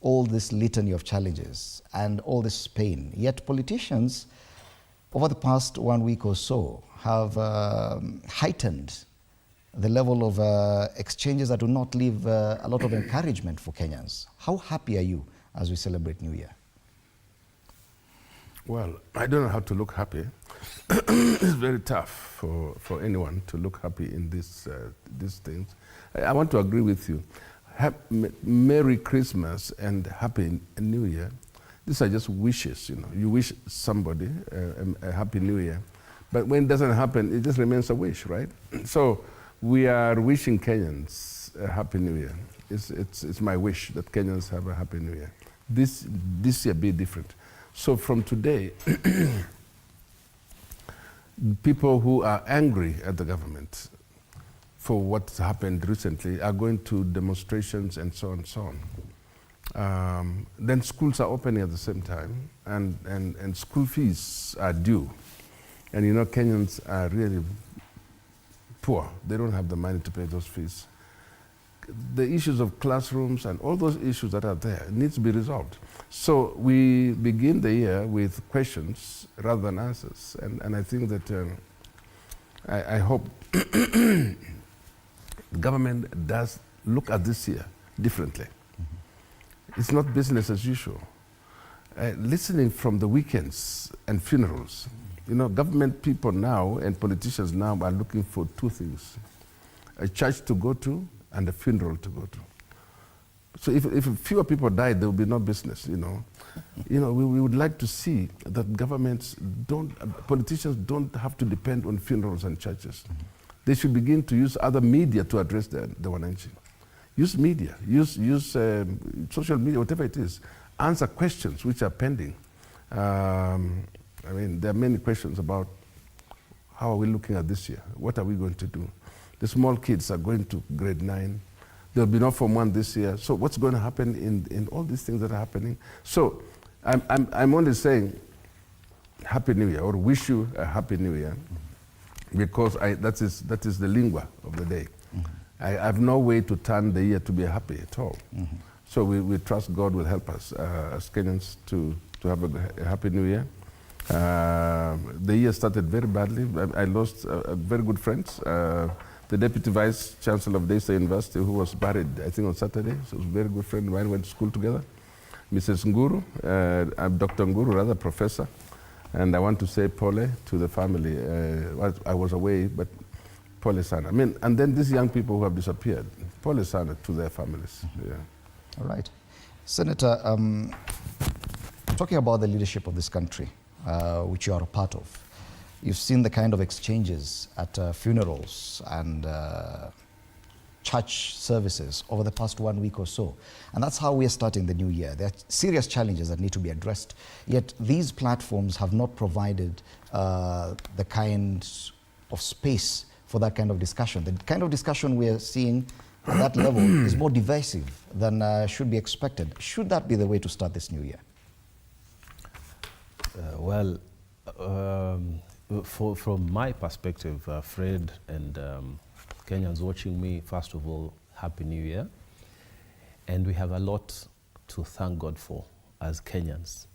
all this litany of challenges and all this pain, yet politicians over the past 1 week or so have heightened the level of exchanges that do not leave a lot of encouragement for Kenyans. How happy are you as we celebrate New Year? Well, I don't know how to look happy. It's very tough for anyone to look happy in these things. I want to agree with you. Merry Christmas and Happy New Year. These are just wishes, you know. You wish somebody a Happy New Year, but when it doesn't happen, it just remains a wish, right? So we are wishing Kenyans a Happy New Year. It's my wish that Kenyans have a Happy New Year. This year be different. So from today, people who are angry at the government for what's happened recently are going to demonstrations and so on and so on. Then schools are opening at the same time, and school fees are due. And you know, Kenyans are really poor. They don't have the money to pay those fees. The issues of classrooms and all those issues that are there need to be resolved. So we begin the year with questions rather than answers. And I think that I hope the government does look at this year differently. It's not business as usual. Listening from the weekends and funerals, you know, government people now and politicians now are looking for two things: a church to go to and a funeral to go to. So if fewer people died, there would be no business, you know. You know, we would like to see that politicians don't have to depend on funerals and churches. They should begin to use other media to address the wananchi. Use media, use social media, whatever it is. Answer questions which are pending. I mean, there are many questions about how are we looking at this year? What are we going to do? The small kids are going to grade 9. There'll be no Form 1 this year. So what's going to happen in all these things that are happening? So I'm only saying Happy New Year, or wish you a Happy New Year, because that is the lingua of the day. I have no way to turn the year to be happy at all. So we trust God will help us as Kenyans to have a Happy New Year. The year started very badly. I lost very good friends. The Deputy Vice Chancellor of DStv University, who was buried, I think, on Saturday. So it was a very good friend of mine, went to school together. Mrs. Nguru, Dr. Nguru, rather, professor. And I want to say pole to the family. I was away, but pole sana. I mean, and then these young people who have disappeared, pole sana to their families. Yeah. All right. Senator, talking about the leadership of this country, which you are a part of, you've seen the kind of exchanges at funerals and church services over the past 1 week or so. And that's how we are starting the new year. There are serious challenges that need to be addressed. Yet these platforms have not provided the kind of space for that kind of discussion. The kind of discussion we are seeing at that level is more divisive than should be expected. Should that be the way to start this new year? From my perspective, Fred and Kenyans watching me, first of all, Happy New Year. And we have a lot to thank God for as Kenyans.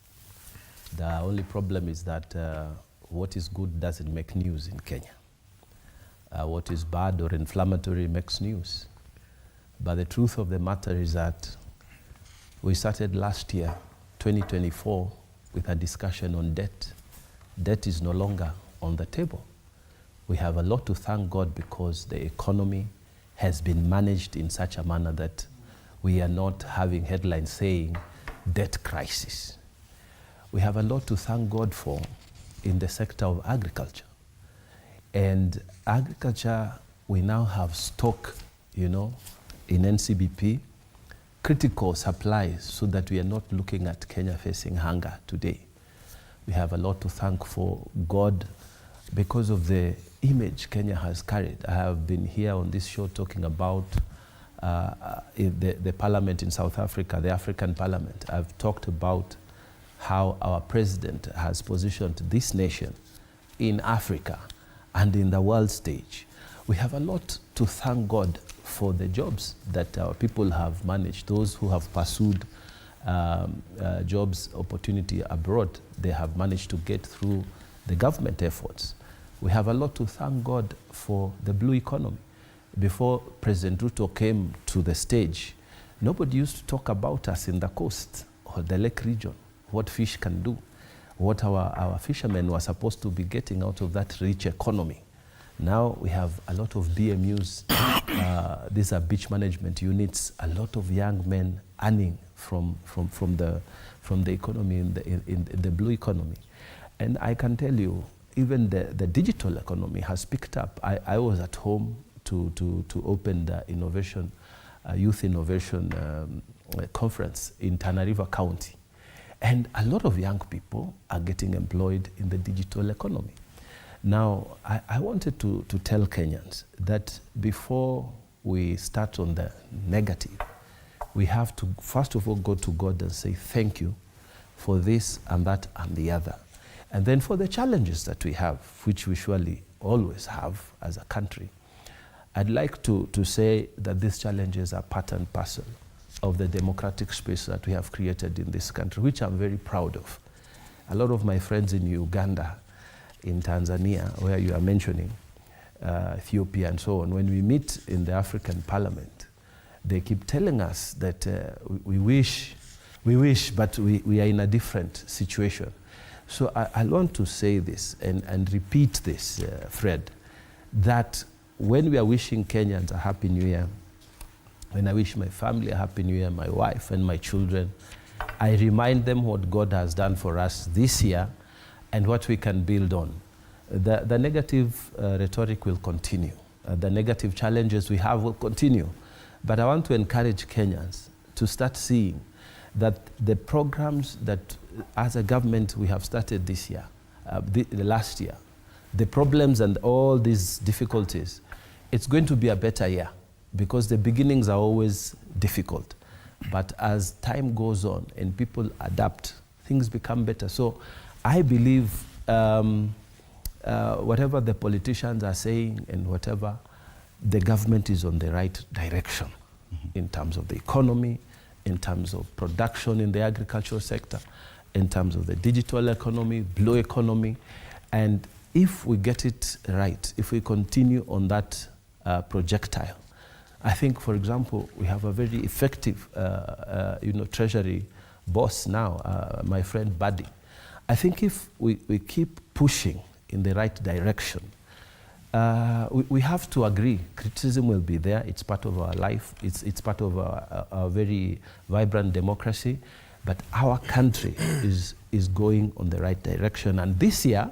The only problem is that what is good doesn't make news in Kenya. What is bad or inflammatory makes news. But the truth of the matter is that we started last year, 2024, with a discussion on debt. Debt is no longer on the table. We have a lot to thank God because the economy has been managed in such a manner that we are not having headlines saying debt crisis. We have a lot to thank God for in the sector of agriculture. And agriculture, we now have stock, you know, in NCBP, critical supplies so that we are not looking at Kenya facing hunger today. We have a lot to thank for God because of the image Kenya has carried. I have been here on this show talking about the parliament in South Africa, the African Parliament. I've talked about how our president has positioned this nation in Africa and in the world stage. We have a lot to thank God for the jobs that our people have managed. Those who have pursued jobs opportunity abroad, they have managed to get through the government efforts. We have a lot to thank God for the blue economy. Before President Ruto came to the stage, nobody used to talk about us in the coast or the lake region, what fish can do. what our fishermen were supposed to be getting out of that rich economy. Now we have a lot of BMUs, these are beach management units, a lot of young men earning from the economy, in the blue economy. And I can tell you, even the digital economy has picked up. I was at home to open the innovation, youth innovation conference in Tana River County. And a lot of young people are getting employed in the digital economy. Now, I wanted to tell Kenyans that before we start on the negative, we have to first of all go to God and say thank you for this and that and the other. And then for the challenges that we have, which we surely always have as a country, I'd like to say that these challenges are part and parcel of the democratic space that we have created in this country, which I'm very proud of. A lot of my friends in Uganda, in Tanzania, where you are mentioning, Ethiopia and so on, when we meet in the African Parliament, they keep telling us that we wish, but we are in a different situation. So I want to say this and repeat this, Fred, that when we are wishing Kenyans a Happy New Year, when I wish my family a Happy New Year, my wife and my children, I remind them what God has done for us this year and what we can build on. The negative rhetoric will continue. The negative challenges we have will continue. But I want to encourage Kenyans to start seeing that the programs that as a government we have started this year, the last year, the problems and all these difficulties, it's going to be a better year because the beginnings are always difficult. But as time goes on and people adapt, things become better. So I believe whatever the politicians are saying and whatever, the government is on the right direction in terms of the economy, in terms of production in the agricultural sector, in terms of the digital economy, blue economy. And if we get it right, if we continue on that projectile, I think, for example, we have a very effective treasury boss now, my friend Buddy. I think if we keep pushing in the right direction, we have to agree. Criticism will be there. It's part of our life. It's part of our very vibrant democracy. But our country is going on the right direction. And this year,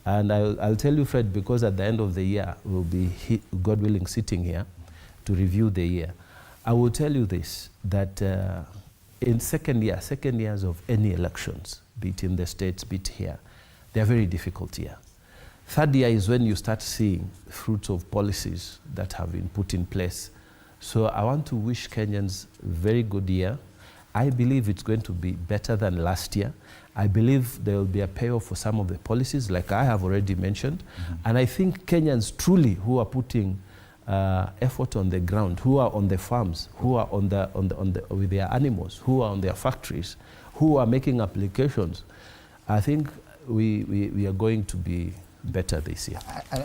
and I'll tell you, Fred, because at the end of the year, we'll be, God willing, sitting here to review the year. I will tell you this, that in second years of any elections, be it in the States, be it here, they are very difficult years. Third year is when you start seeing fruits of policies that have been put in place. So I want to wish Kenyans a very good year. I believe it's going to be better than last year. I believe there will be a payoff for some of the policies, like I have already mentioned. And I think Kenyans truly who are putting effort on the ground, who are on the farms, who are with their animals, who are on their factories, who are making applications, I think we are going to be better this year.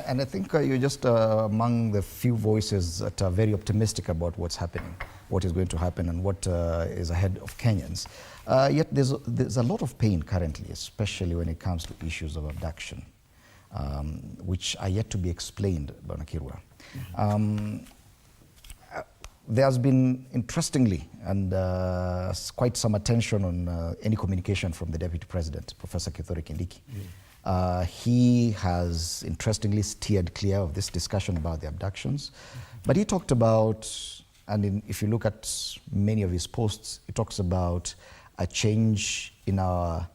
And I think you're just among the few voices that are very optimistic about what's happening, what is going to happen and what is ahead of Kenyans. Yet there's a lot of pain currently, especially when it comes to issues of abduction, which are yet to be explained, Banakirwa. There's been, interestingly, and quite some attention on any communication from the Deputy President, Professor Kindiki. He has, interestingly, steered clear of this discussion about the abductions. But he talked about, and if you look at many of his posts, he talks about a change in our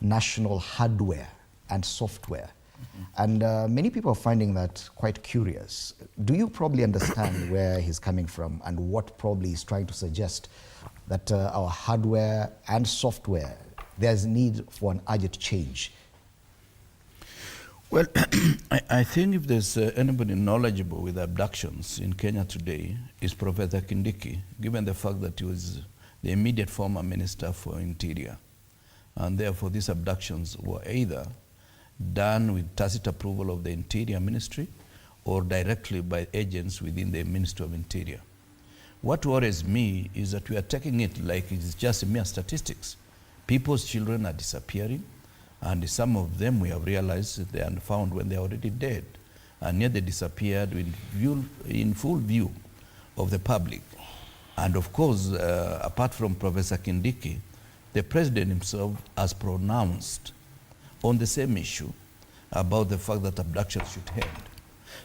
national hardware and software. And many people are finding that quite curious. Do you probably understand where he's coming from and what probably he's trying to suggest that our hardware and software, there's need for an urgent change? Well, I think if there's anybody knowledgeable with abductions in Kenya today, is Professor Kindiki, given the fact that he was the immediate former Minister for Interior. And therefore, these abductions were either done with tacit approval of the Interior Ministry or directly by agents within the Ministry of Interior. What worries me is that we are taking it like it's just mere statistics. People's children are disappearing, and some of them we have realized that they are found when they are already dead, and yet they disappeared in full view of the public. And of course, apart from Professor Kindiki, the president himself has pronounced on the same issue about the fact that abductions should end.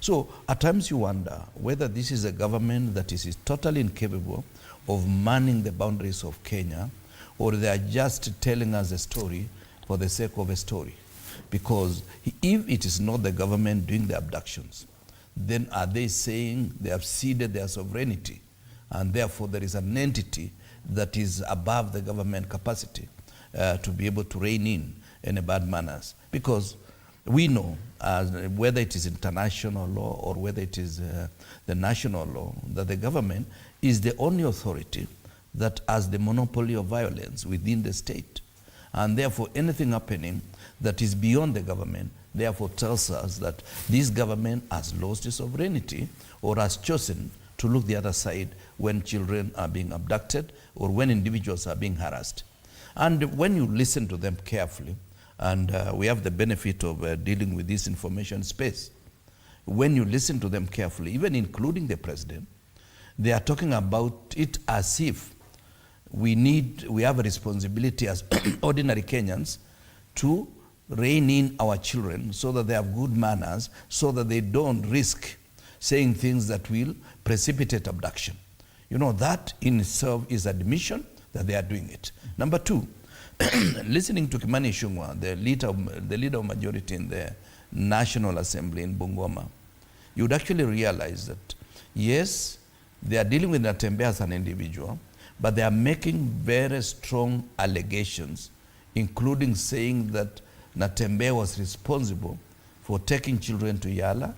So at times you wonder whether this is a government that is totally incapable of manning the boundaries of Kenya, or they are just telling us a story for the sake of a story. Because if it is not the government doing the abductions, then are they saying they have ceded their sovereignty, and therefore there is an entity that is above the government capacity to be able to rein in a bad manners? Because we know, whether it is international law or whether it is the national law, that the government is the only authority that has the monopoly of violence within the state. And therefore anything happening that is beyond the government therefore tells us that this government has lost its sovereignty or has chosen to look the other side when children are being abducted or when individuals are being harassed. And when you listen to them carefully, and we have the benefit of dealing with this information space, when you listen to them carefully, even including the president, they are talking about it as if we have a responsibility as ordinary Kenyans to rein in our children so that they have good manners, so that they don't risk saying things that will precipitate abduction. You know, that in itself is admission that they are doing it. Number two, listening to Kimani Ichung'wah, the leader of majority in the National Assembly in Bungoma, you would actually realize that, yes, they are dealing with Natembeya as an individual, but they are making very strong allegations, including saying that Natembeya was responsible for taking children to Yala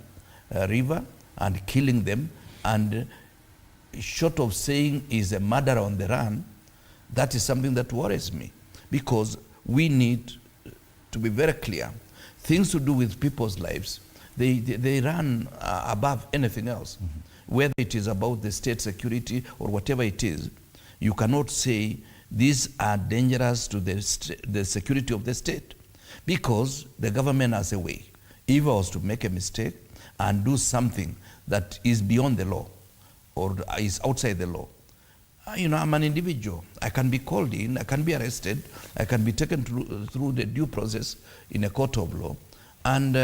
River and killing them, and short of saying he's a murderer on the run, that is something that worries me, because we need to be very clear. Things to do with people's lives, they run above anything else. Mm-hmm. Whether it is about the state security or whatever it is, you cannot say these are dangerous to the security of the state, because the government has a way. If I was to make a mistake and do something that is beyond the law or is outside the law, you know, I'm an individual. I can be called in, I can be arrested, I can be taken through the due process in a court of law, and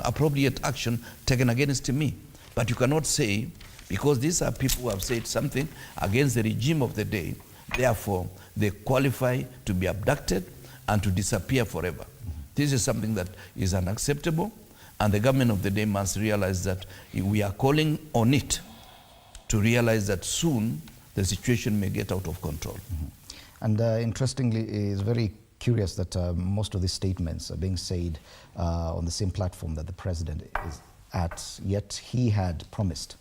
appropriate action taken against me. But you cannot say, because these are people who have said something against the regime of the day, therefore they qualify to be abducted and to disappear forever. This is something that is unacceptable, and the government of the day must realize that we are calling on it to realize that soon the situation may get out of control. Mm-hmm. And interestingly, it's very curious that most of these statements are being said on the same platform that the president is at, yet he had promised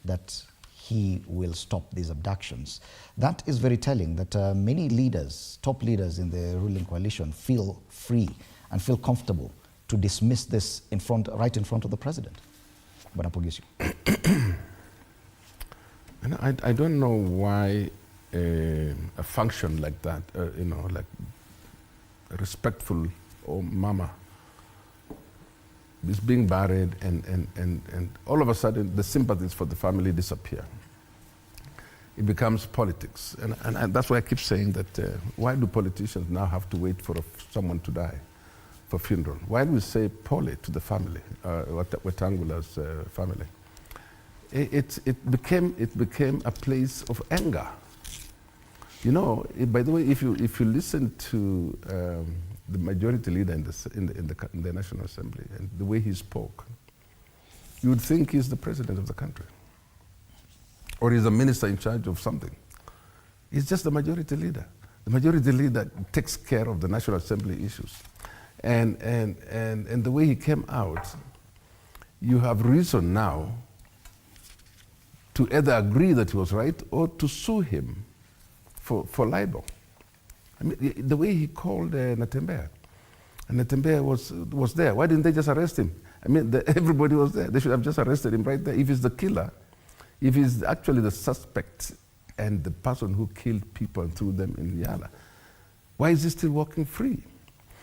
that he will stop these abductions. That is very telling, that many leaders, top leaders in the ruling coalition, feel free and feel comfortable to dismiss this right in front of the president. And I don't know why a function like that, you know, like a respectful mama is being buried, and all of a sudden the sympathies for the family disappear. It becomes politics. And that's why I keep saying that why do politicians now have to wait for someone to die for funeral? Why do we say pole to the family, Wetangula's family? It became a place of anger. You know, by the way, if you listen to the majority leader in the National Assembly and the way he spoke, you would think he's the president of the country, or he's a minister in charge of something. He's just the majority leader. The majority leader takes care of the National Assembly issues, and the way he came out, you have reason now to either agree that he was right or to sue him for libel. I mean, the way he called Natembeya, and Natembeya was there. Why didn't they just arrest him? I mean, everybody was there. They should have just arrested him right there. If he's the killer, if he's actually the suspect and the person who killed people and threw them in Yala, Why is he still walking free?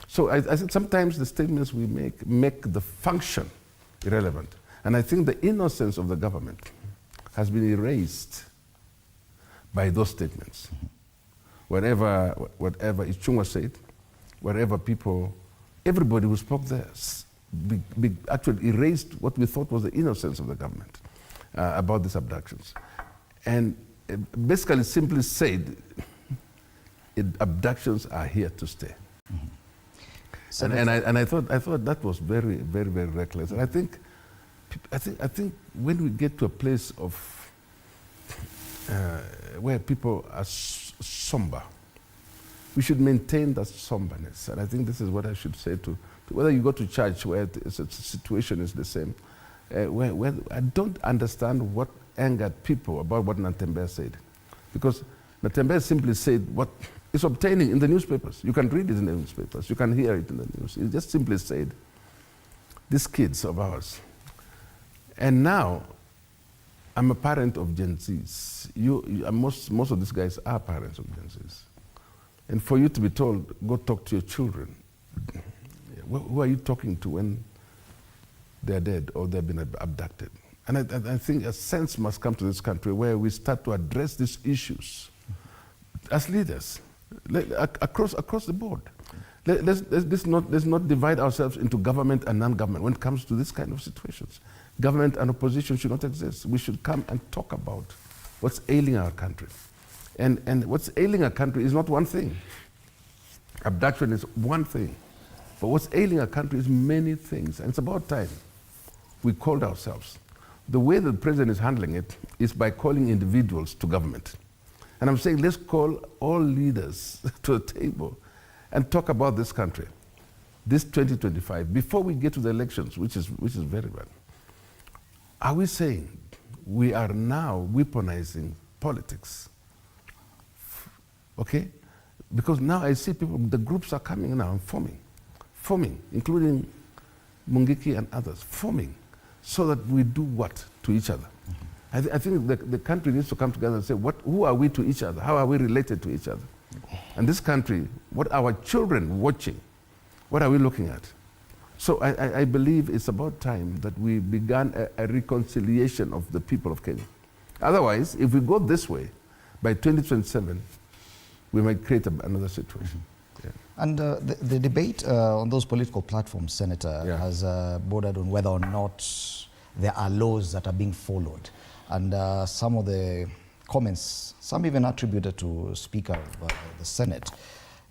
So I think sometimes the statements we make the function irrelevant. And I think the innocence of the government has been erased by those statements. Whatever Ichung'wah said, whatever people, everybody who spoke there actually erased what we thought was the innocence of the government about these abductions. And basically simply said, abductions are here to stay. And I thought that was very, very, very reckless. And I think when we get to a place of where people are somber, we should maintain that somberness. And I think this is what I should say to whether you go to church where the situation is the same. Where I don't understand what angered people about what Natembeya said. Because Natembeya simply said what is obtaining in the newspapers. You can read it in the newspapers. You can hear it in the news. He just simply said, these kids of ours. And now, I'm a parent of Gen Zs. Most of these guys are parents of Gen Zs. And for you to be told, go talk to your children, who are you talking to when they're dead or they've been abducted? And I think a sense must come to this country where we start to address these issues as leaders, across the board. Let's not divide ourselves into government and non-government when it comes to this kind of situations. Government and opposition should not exist. We should come and talk about what's ailing our country. And what's ailing our country is not one thing. Abduction is one thing. But what's ailing our country is many things. And it's about time we called ourselves. The way the president is handling it is by calling individuals to government. And I'm saying let's call all leaders to a table and talk about this country, this 2025, before we get to the elections, which is very bad. Are we saying we are now weaponizing politics? Okay? Because now I see people, the groups are coming now and forming, including Mungiki and others, forming, so that we do what to each other? I think the country needs to come together and say, who are we to each other? How are we related to each other? And this country, what are our children watching? What are we looking at? So I believe it's about time that we began a reconciliation of the people of Kenya. Otherwise, if we go this way, by 2027, we might create another situation. Yeah. And the debate on those political platforms, Senator, has bordered on whether or not there are laws that are being followed. And some of the comments, some even attributed to Speaker of the Senate,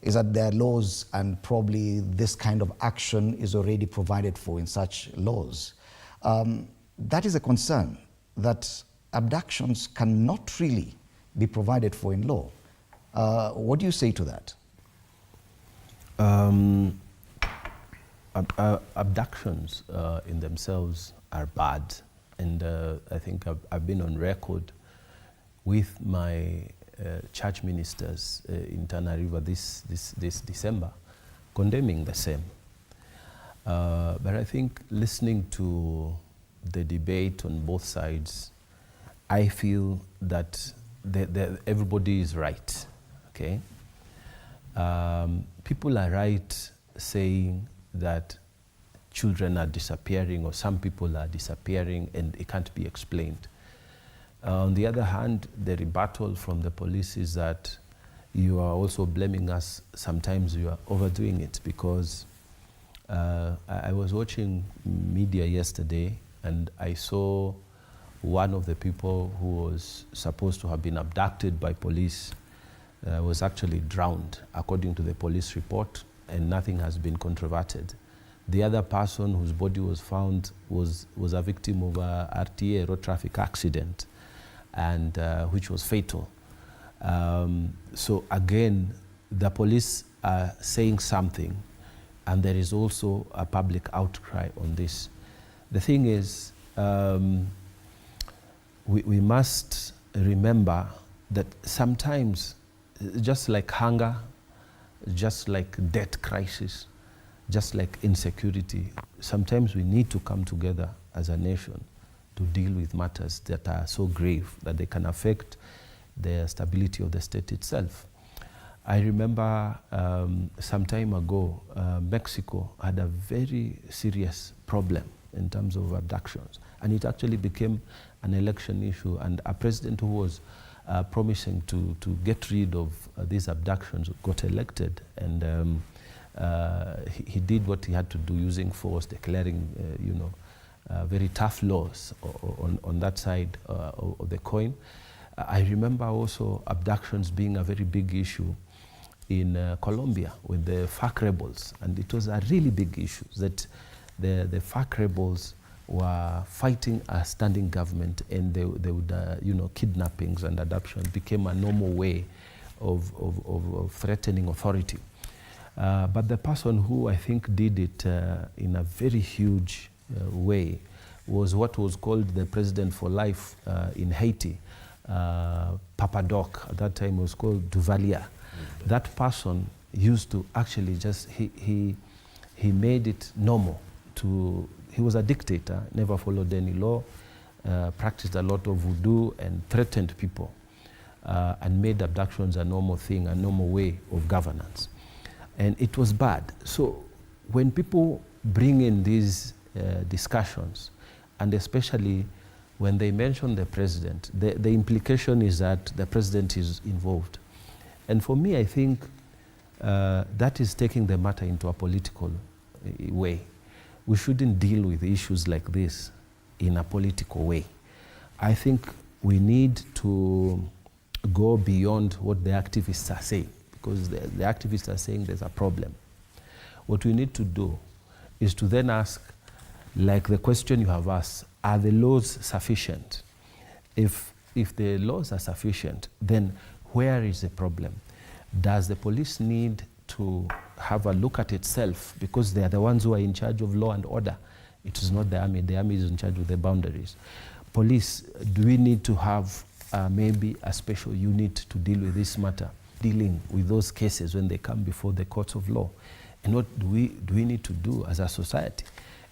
is that there are laws and probably this kind of action is already provided for in such laws. That is a concern, that abductions cannot really be provided for in law. What do you say to that? Abductions in themselves are bad. And I think I've been on record with my church ministers in Tana River this December, condemning the same. But I think listening to the debate on both sides, I feel that everybody is right, okay? People are right saying that children are disappearing or some people are disappearing and it can't be explained. On the other hand, the rebuttal from the police is that you are also blaming us. Sometimes you are overdoing it, because I was watching media yesterday and I saw one of the people who was supposed to have been abducted by police was actually drowned, according to the police report, and nothing has been controverted. The other person whose body was found was a victim of a RTA, road traffic accident, and which was fatal. So again, the police are saying something, and there is also a public outcry on this. The thing is, we must remember that sometimes, just like hunger, just like debt crisis, just like insecurity, sometimes we need to come together as a nation to deal with matters that are so grave that they can affect the stability of the state itself. I remember some time ago, Mexico had a very serious problem in terms of abductions. And it actually became an election issue. And a president who was promising to get rid of these abductions got elected. And he did what he had to do, using force, declaring, very tough laws on that side of the coin. I remember also abductions being a very big issue in Colombia with the FARC rebels, and it was a really big issue that the FARC rebels were fighting a standing government, and they would, kidnappings and abductions became a normal way of threatening authority. But the person who I think did it in a very huge way was what was called the president for life in Haiti, Papa Doc. At that time it was called Duvalier. That person used to actually just, he made it normal to, he was a dictator, never followed any law, practiced a lot of voodoo and threatened people, and made abductions a normal thing, a normal way of governance. And it was bad. So when people bring in these discussions, and especially when they mention the president, the implication is that the president is involved. And for me, I think that is taking the matter into a political way. We shouldn't deal with issues like this in a political way. I think we need to go beyond what the activists are saying, because the activists are saying there's a problem. What we need to do is to then ask, like the question you have asked, are the laws sufficient? If the laws are sufficient, then where is the problem? Does the police need to have a look at itself, because they are the ones who are in charge of law and order? It is not the army is in charge of the boundaries. Police, do we need to have maybe a special unit to deal with this matter, dealing with those cases when they come before the courts of law? And what do we need to do as a society?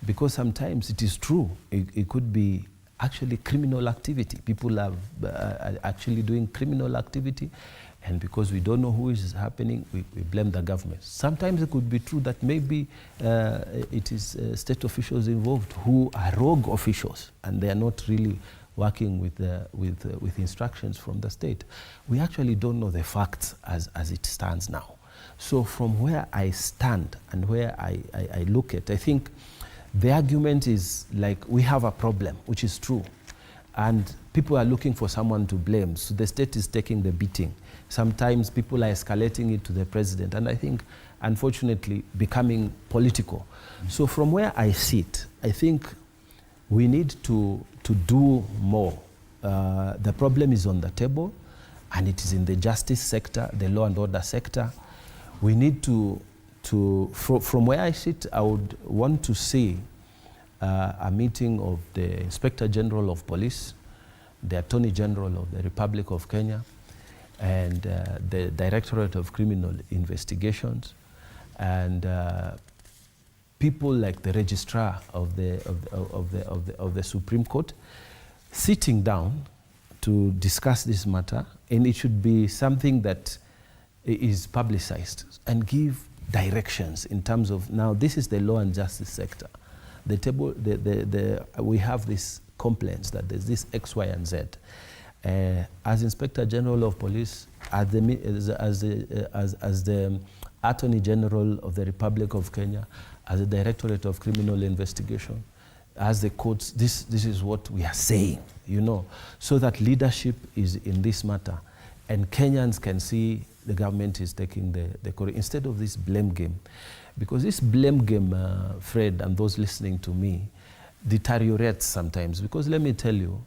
Because sometimes it is true, it could be actually criminal activity. People are actually doing criminal activity, and because we don't know who is happening, we blame the government. Sometimes it could be true that maybe it is state officials involved who are rogue officials, and they are not really working with instructions from the state. We actually don't know the facts as it stands now. So from where I stand and where I look at, I think the argument is like we have a problem, which is true, and people are looking for someone to blame, so the state is taking the beating. Sometimes people are escalating it to the president, and I think, unfortunately, becoming political. So from where I sit, I think we need to do more. The problem is on the table, and it is in the justice sector, the law and order sector. We need from where I sit, I would want to see a meeting of the Inspector General of Police, the Attorney General of the Republic of Kenya, and the Directorate of Criminal Investigations, and people like the Registrar of the Supreme Court, sitting down to discuss this matter, and it should be something that is publicized and give directions in terms of, now this is the law and justice sector. The table, we have this complaints that there's this X, Y, and Z. As Inspector General of Police, as the Attorney General of the Republic of Kenya, as the Directorate of Criminal Investigation, as the courts, this is what we are saying, so that leadership is in this matter, and Kenyans can see the government is taking the correct, instead of this blame game. Because this blame game, Fred, and those listening to me, deteriorates sometimes. Because let me tell you,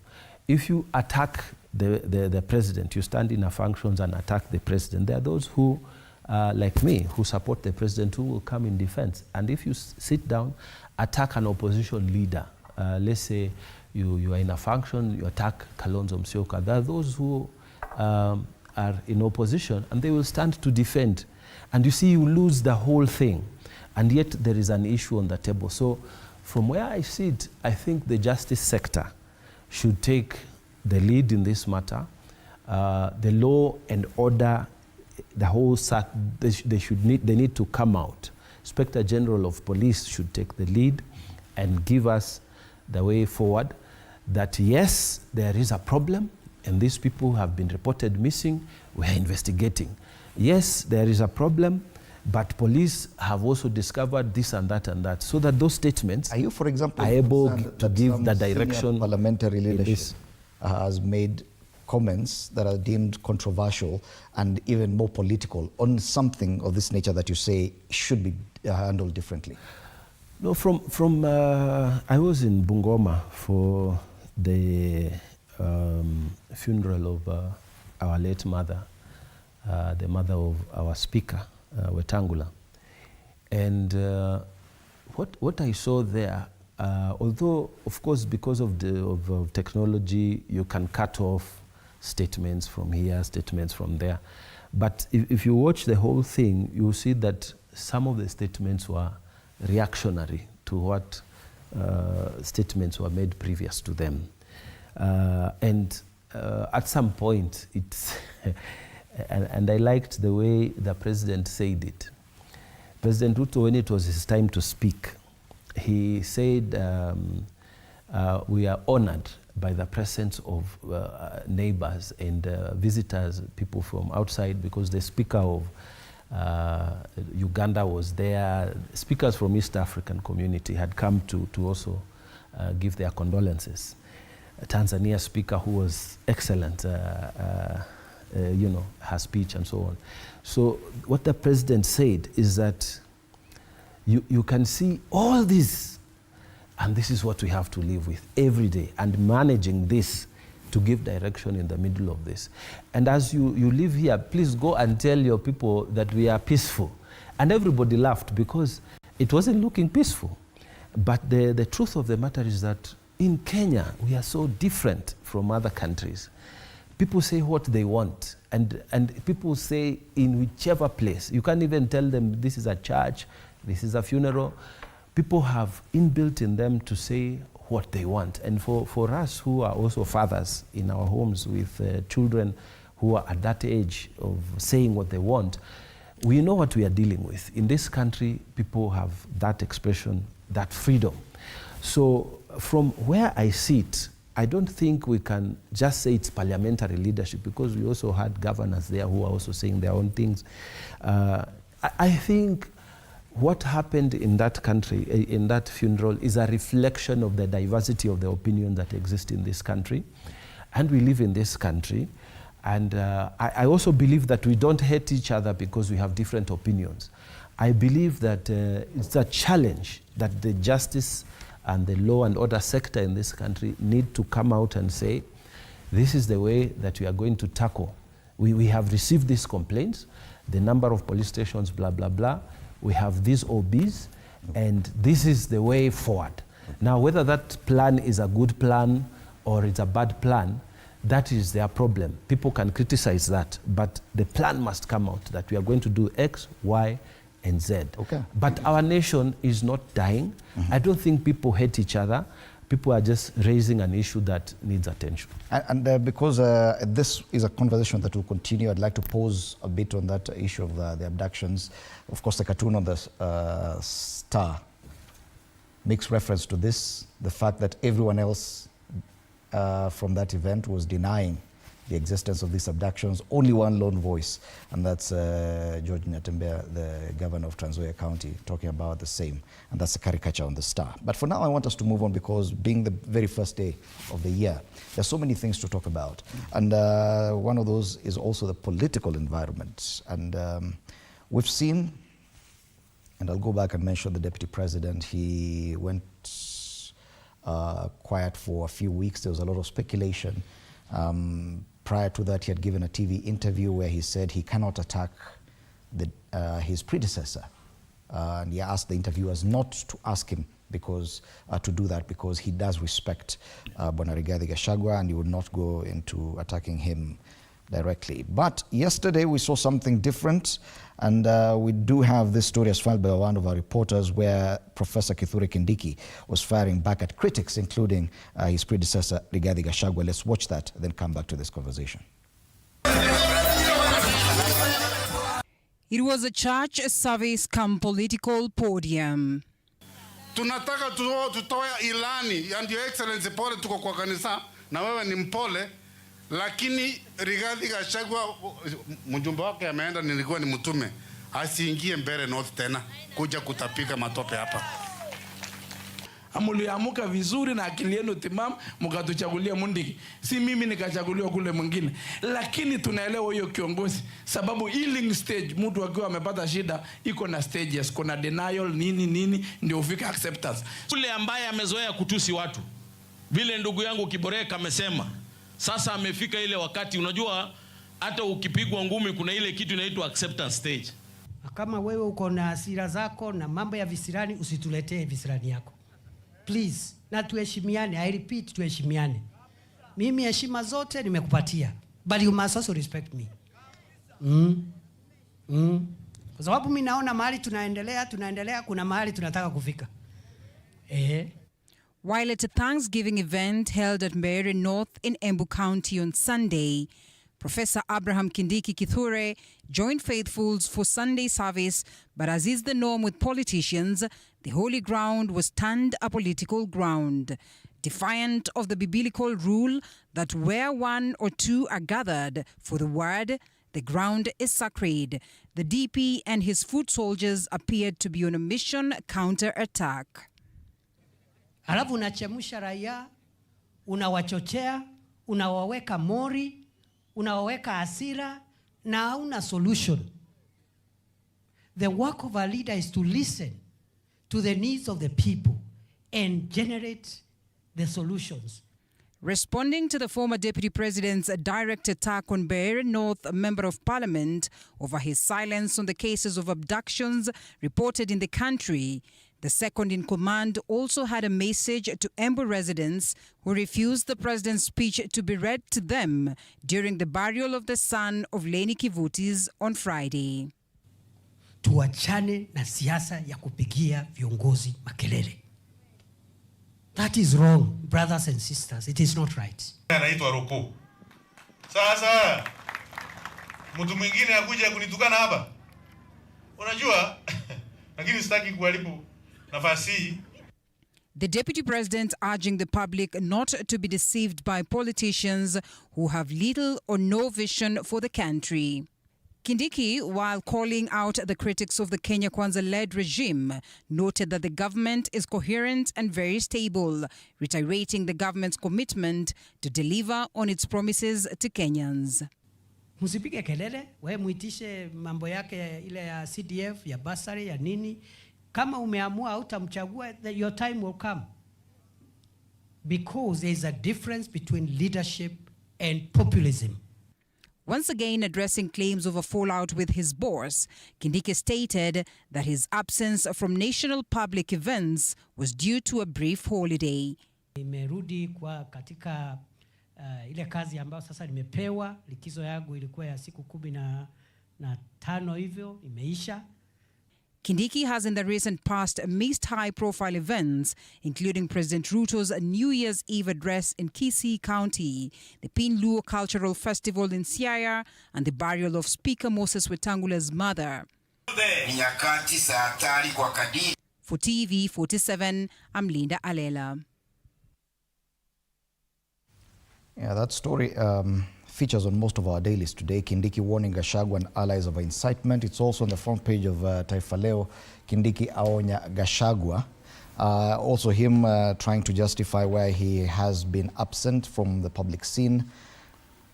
if you attack the president, you stand in a functions and attack the president, there are those who, like me, who support the president, who will come in defense. And if you sit down, attack an opposition leader, let's say you are in a function, you attack Kalonzo Musyoka, there are those who are in opposition, and they will stand to defend. And you see, you lose the whole thing. And yet there is an issue on the table. So from where I sit, I think the justice sector should take the lead in this matter. The law and order the whole they need to come out. Inspector General of Police should take the lead and give us the way forward, that yes, there is a problem and these people have been reported missing, we are investigating. Yes, there is a problem, but police have also discovered this and that, so that those statements are you, for example, are able to give the direction. Parliamentary leadership has made comments that are deemed controversial and even more political on something of this nature that you say should be handled differently? No, I was in Bungoma for the funeral of our late mother, the mother of our speaker, Wetangula. And what I saw there, although of course because of technology you can cut off statements from here, statements from there, but if you watch the whole thing, you will see that some of the statements were reactionary to what statements were made previous to them. And at some point, and I liked the way the president said it. President Ruto, when it was his time to speak, he said, we are honored by the presence of neighbors and visitors, people from outside, because the speaker of Uganda was there. Speakers from East African community had come to also give their condolences. Tanzania speaker, who was excellent, her speech and so on. So what the president said is that you can see all this, and this is what we have to live with every day, and managing this to give direction in the middle of this. And as you live here, please go and tell your people that we are peaceful. And everybody laughed because it wasn't looking peaceful. But the truth of the matter is that in Kenya, we are so different from other countries. People say what they want, and people say in whichever place. You can't even tell them this is a church, this is a funeral. People have inbuilt in them to say what they want. And for us who are also fathers in our homes with children who are at that age of saying what they want, we know what we are dealing with. In this country, people have that expression, that freedom. So from where I sit, I don't think we can just say it's parliamentary leadership, because we also had governors there who are also saying their own things. I think what happened in that country, in that funeral, is a reflection of the diversity of the opinion that exists in this country. And we live in this country. And I also believe that we don't hate each other because we have different opinions. I believe that it's a challenge that the justice and the law and order sector in this country need to come out and say, this is the way that we are going to tackle. We have received these complaints, the number of police stations, blah, blah, blah. We have these OBs, and this is the way forward. Now, whether that plan is a good plan or it's a bad plan, that is their problem. People can criticize that, but the plan must come out that we are going to do X, Y, and Z. Okay. But our nation is not dying. I don't think people hate each other. People are just raising an issue that needs attention. And because this is a conversation that will continue, I'd like to pause a bit on that issue of the abductions. Of course, the cartoon on the Star makes reference to this, the fact that everyone else from that event was denying the existence of these abductions. Only one lone voice, and that's George Nyatembeya, the governor of Trans Nzoia County, talking about the same. And that's a caricature on the Star. But for now, I want us to move on, because being the very first day of the year, there's so many things to talk about. And one of those is also the political environment. And we've seen, and I'll go back and mention the deputy president, he went quiet for a few weeks. There was a lot of speculation. Prior to that, he had given a TV interview where he said he cannot attack his predecessor. And he asked the interviewers not to ask him to do that, because he does respect Rigathi Gachagua, and he would not go into attacking him directly. But yesterday we saw something different, and we do have this story as filed by one of our reporters, where Professor Kithure Kindiki was firing back at critics, including his predecessor Rigathi Gachagua. Let's watch that, then come back to this conversation. It was a church service come political podium. Tunataka tutoe ilani, and Your Excellency, pole tuko kwa kanisa na wewe ni mpole, lakini Rigathi Gachagua mjumbe wake ameenda, nilikuwa ni mtume, asiingie mbele North tena kuja kutapika matope hapa. Amuliamuka vizuri na akili yenu timamu mkatuchagulia Mundiki. Si mimi nikachaguliwa kule mwingine. Lakini tunaelewa hiyo kiongozi, sababu healing stage mtu akiwa amepata shida iko na stages, kuna denial nini ndio ufika acceptance. Kule ambaye amezoea kutusi watu, vile ndugu yangu Kiboreka amesema, sasa amefika ile wakati, unajua hata ukipigwa ngumi kuna ile kitu inaitwa acceptance stage. Kama wewe uko na hasira zako na mambo ya visirani, usituletee visirani yako. Please, na tuheshimiane. I repeat, tuheshimiane. Mimi heshima zote nimekupatia, but you must also respect me. Kwa sababu mimi naona mahali tunaendelea kuna mahali tunataka kufika. While at a Thanksgiving event held at Mbeere North in Embu County on Sunday, Professor Abraham Kindiki Kithure joined faithfuls for Sunday service, but as is the norm with politicians, the holy ground was turned a political ground, defiant of the biblical rule that where one or two are gathered for the word, the ground is sacred. The DP and his foot soldiers appeared to be on a mission counter-attack. Alafu unachemusha raia, unawachochea, unawaweka mori, unawaweka hasira na hauna solution. The work of a leader is to listen to the needs of the people and generate the solutions. Responding to the former Deputy President's direct attack on Mbeere North, a Member of Parliament, over his silence on the cases of abductions reported in the country, the second in command also had a message to Embu residents who refused the president's speech to be read to them during the burial of the son of Leni Kivutis on Friday. Tuachane na siasa ya kupigia viongozi makelele. That is wrong, brothers and sisters. It is not right. Anaitwa Ruku. Sasa mtu mwingine akuja kunitukana hapa. Unajua, lakini sitaki kuharibu nafasi. The Deputy President urging the public not to be deceived by politicians who have little or no vision for the country. Kindiki, while calling out the critics of the Kenya Kwanza-led regime, noted that the government is coherent and very stable, reiterating the government's commitment to deliver on its promises to Kenyans. Musipige kelele, wewe muitishe mambo yake ile ya CDF, ya basari, ya nini. Kama umeamua hautamchagua, your time will come. Because there is a difference between leadership and populism. Once again addressing claims of a fallout with his boss, Kindiki stated that his absence from national public events was due to a brief holiday. Nimerudi kwa katika ile kazi ambayo sasa nimepewa. Likizo yangu ilikuwa ya siku 15 hivyo, imeisha. Kindiki has in the recent past missed high-profile events, including President Ruto's New Year's Eve address in Kisii County, the Pinluo Cultural Festival in Siaya, and the burial of Speaker Moses Wetangula's mother. For TV 47, I'm Linda Alela. Yeah, that story features on most of our dailies today. Kindiki warning Gachagua and allies of incitement. It's also on the front page of Taifa Leo. Kindiki aonya Gachagua. Also him trying to justify why he has been absent from the public scene.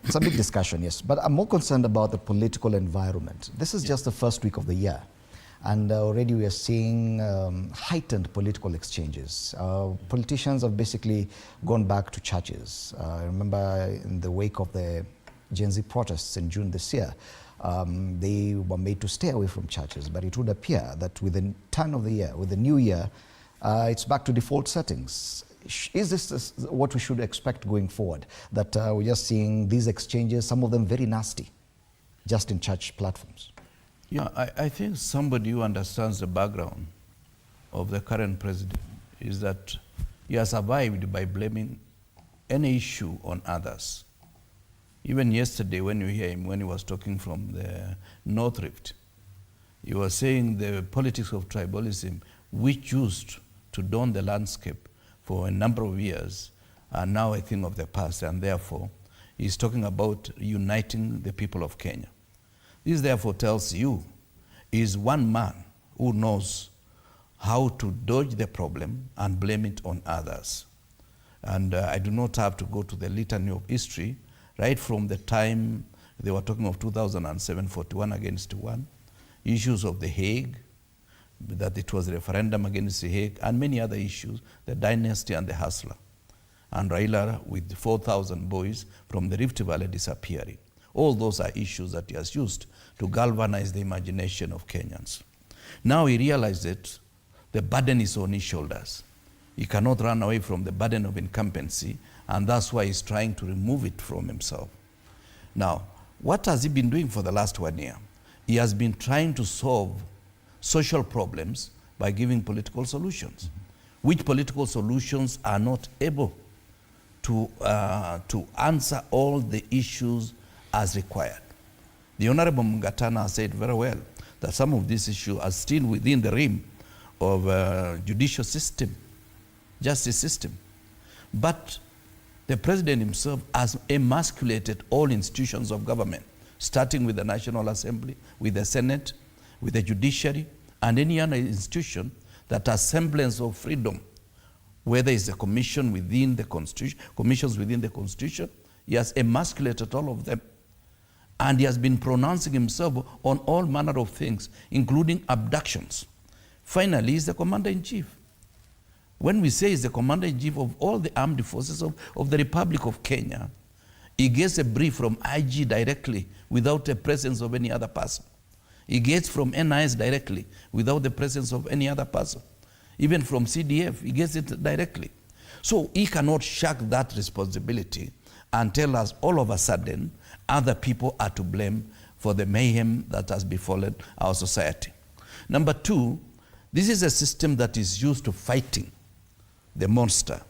It's a big discussion, yes. But I'm more concerned about the political environment. This is just the first week of the year. And already we are seeing heightened political exchanges. Politicians have basically gone back to churches. I remember in the wake of the Gen Z protests in June this year, they were made to stay away from churches. But it would appear that with the turn of the year, with the new year, it's back to default settings. Is this what we should expect going forward? That we're just seeing these exchanges, some of them very nasty, just in church platforms? Yeah, I think somebody who understands the background of the current president is that he has survived by blaming any issue on others. Even yesterday when you hear him, when he was talking from the North Rift, You were saying the politics of tribalism, which used to dawn the landscape for a number of years, are now a thing of the past, and therefore he's talking about uniting the people of Kenya. This therefore tells you is one man who knows how to dodge the problem and blame it on others. And I do not have to go to the litany of history, right from the time they were talking of 2007, 41 against 1, issues of the Hague, that it was a referendum against the Hague, and many other issues, the dynasty and the hustler. And Raila with 4,000 boys from the Rift Valley disappearing. All those are issues that he has used to galvanize the imagination of Kenyans. Now he realized that the burden is on his shoulders. He cannot run away from the burden of incumbency, and that's why he's trying to remove it from himself. Now, what has he been doing for the last 1 year? He has been trying to solve social problems by giving political solutions, which political solutions are not able to answer all the issues as required. The Honorable Mungatana said very well that some of these issues are still within the realm of judicial system, justice system. But the president himself has emasculated all institutions of government, starting with the National Assembly, with the Senate, with the judiciary, and any other institution that has semblance of freedom, whether it's a commission within the Constitution, commissions within the Constitution. He has emasculated all of them. And he has been pronouncing himself on all manner of things, including abductions. Finally, he's the commander-in-chief. When we say he's the commander-in-chief of all the armed forces of the Republic of Kenya, he gets a brief from IG directly without the presence of any other person. He gets from NIS directly without the presence of any other person. Even from CDF, he gets it directly. So he cannot shirk that responsibility and tell us all of a sudden other people are to blame for the mayhem that has befallen our society. Number two, this is a system that is used to fighting the monster.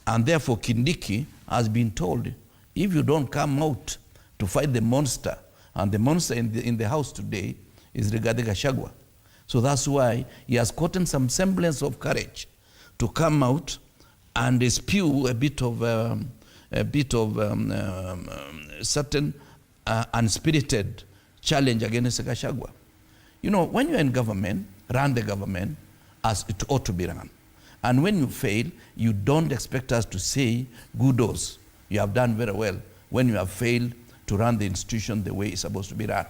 And therefore Kindiki has been told, if you don't come out to fight the monster, and the monster in the house today is Rigathi Gachagua. So that's why he has gotten some semblance of courage to come out and spew a bit of certain unspirited challenge against Gachagua. You know, when you're in government, run the government as it ought to be run. And when you fail, you don't expect us to say, kudos, you have done very well, when you have failed to run the institution the way it's supposed to be run.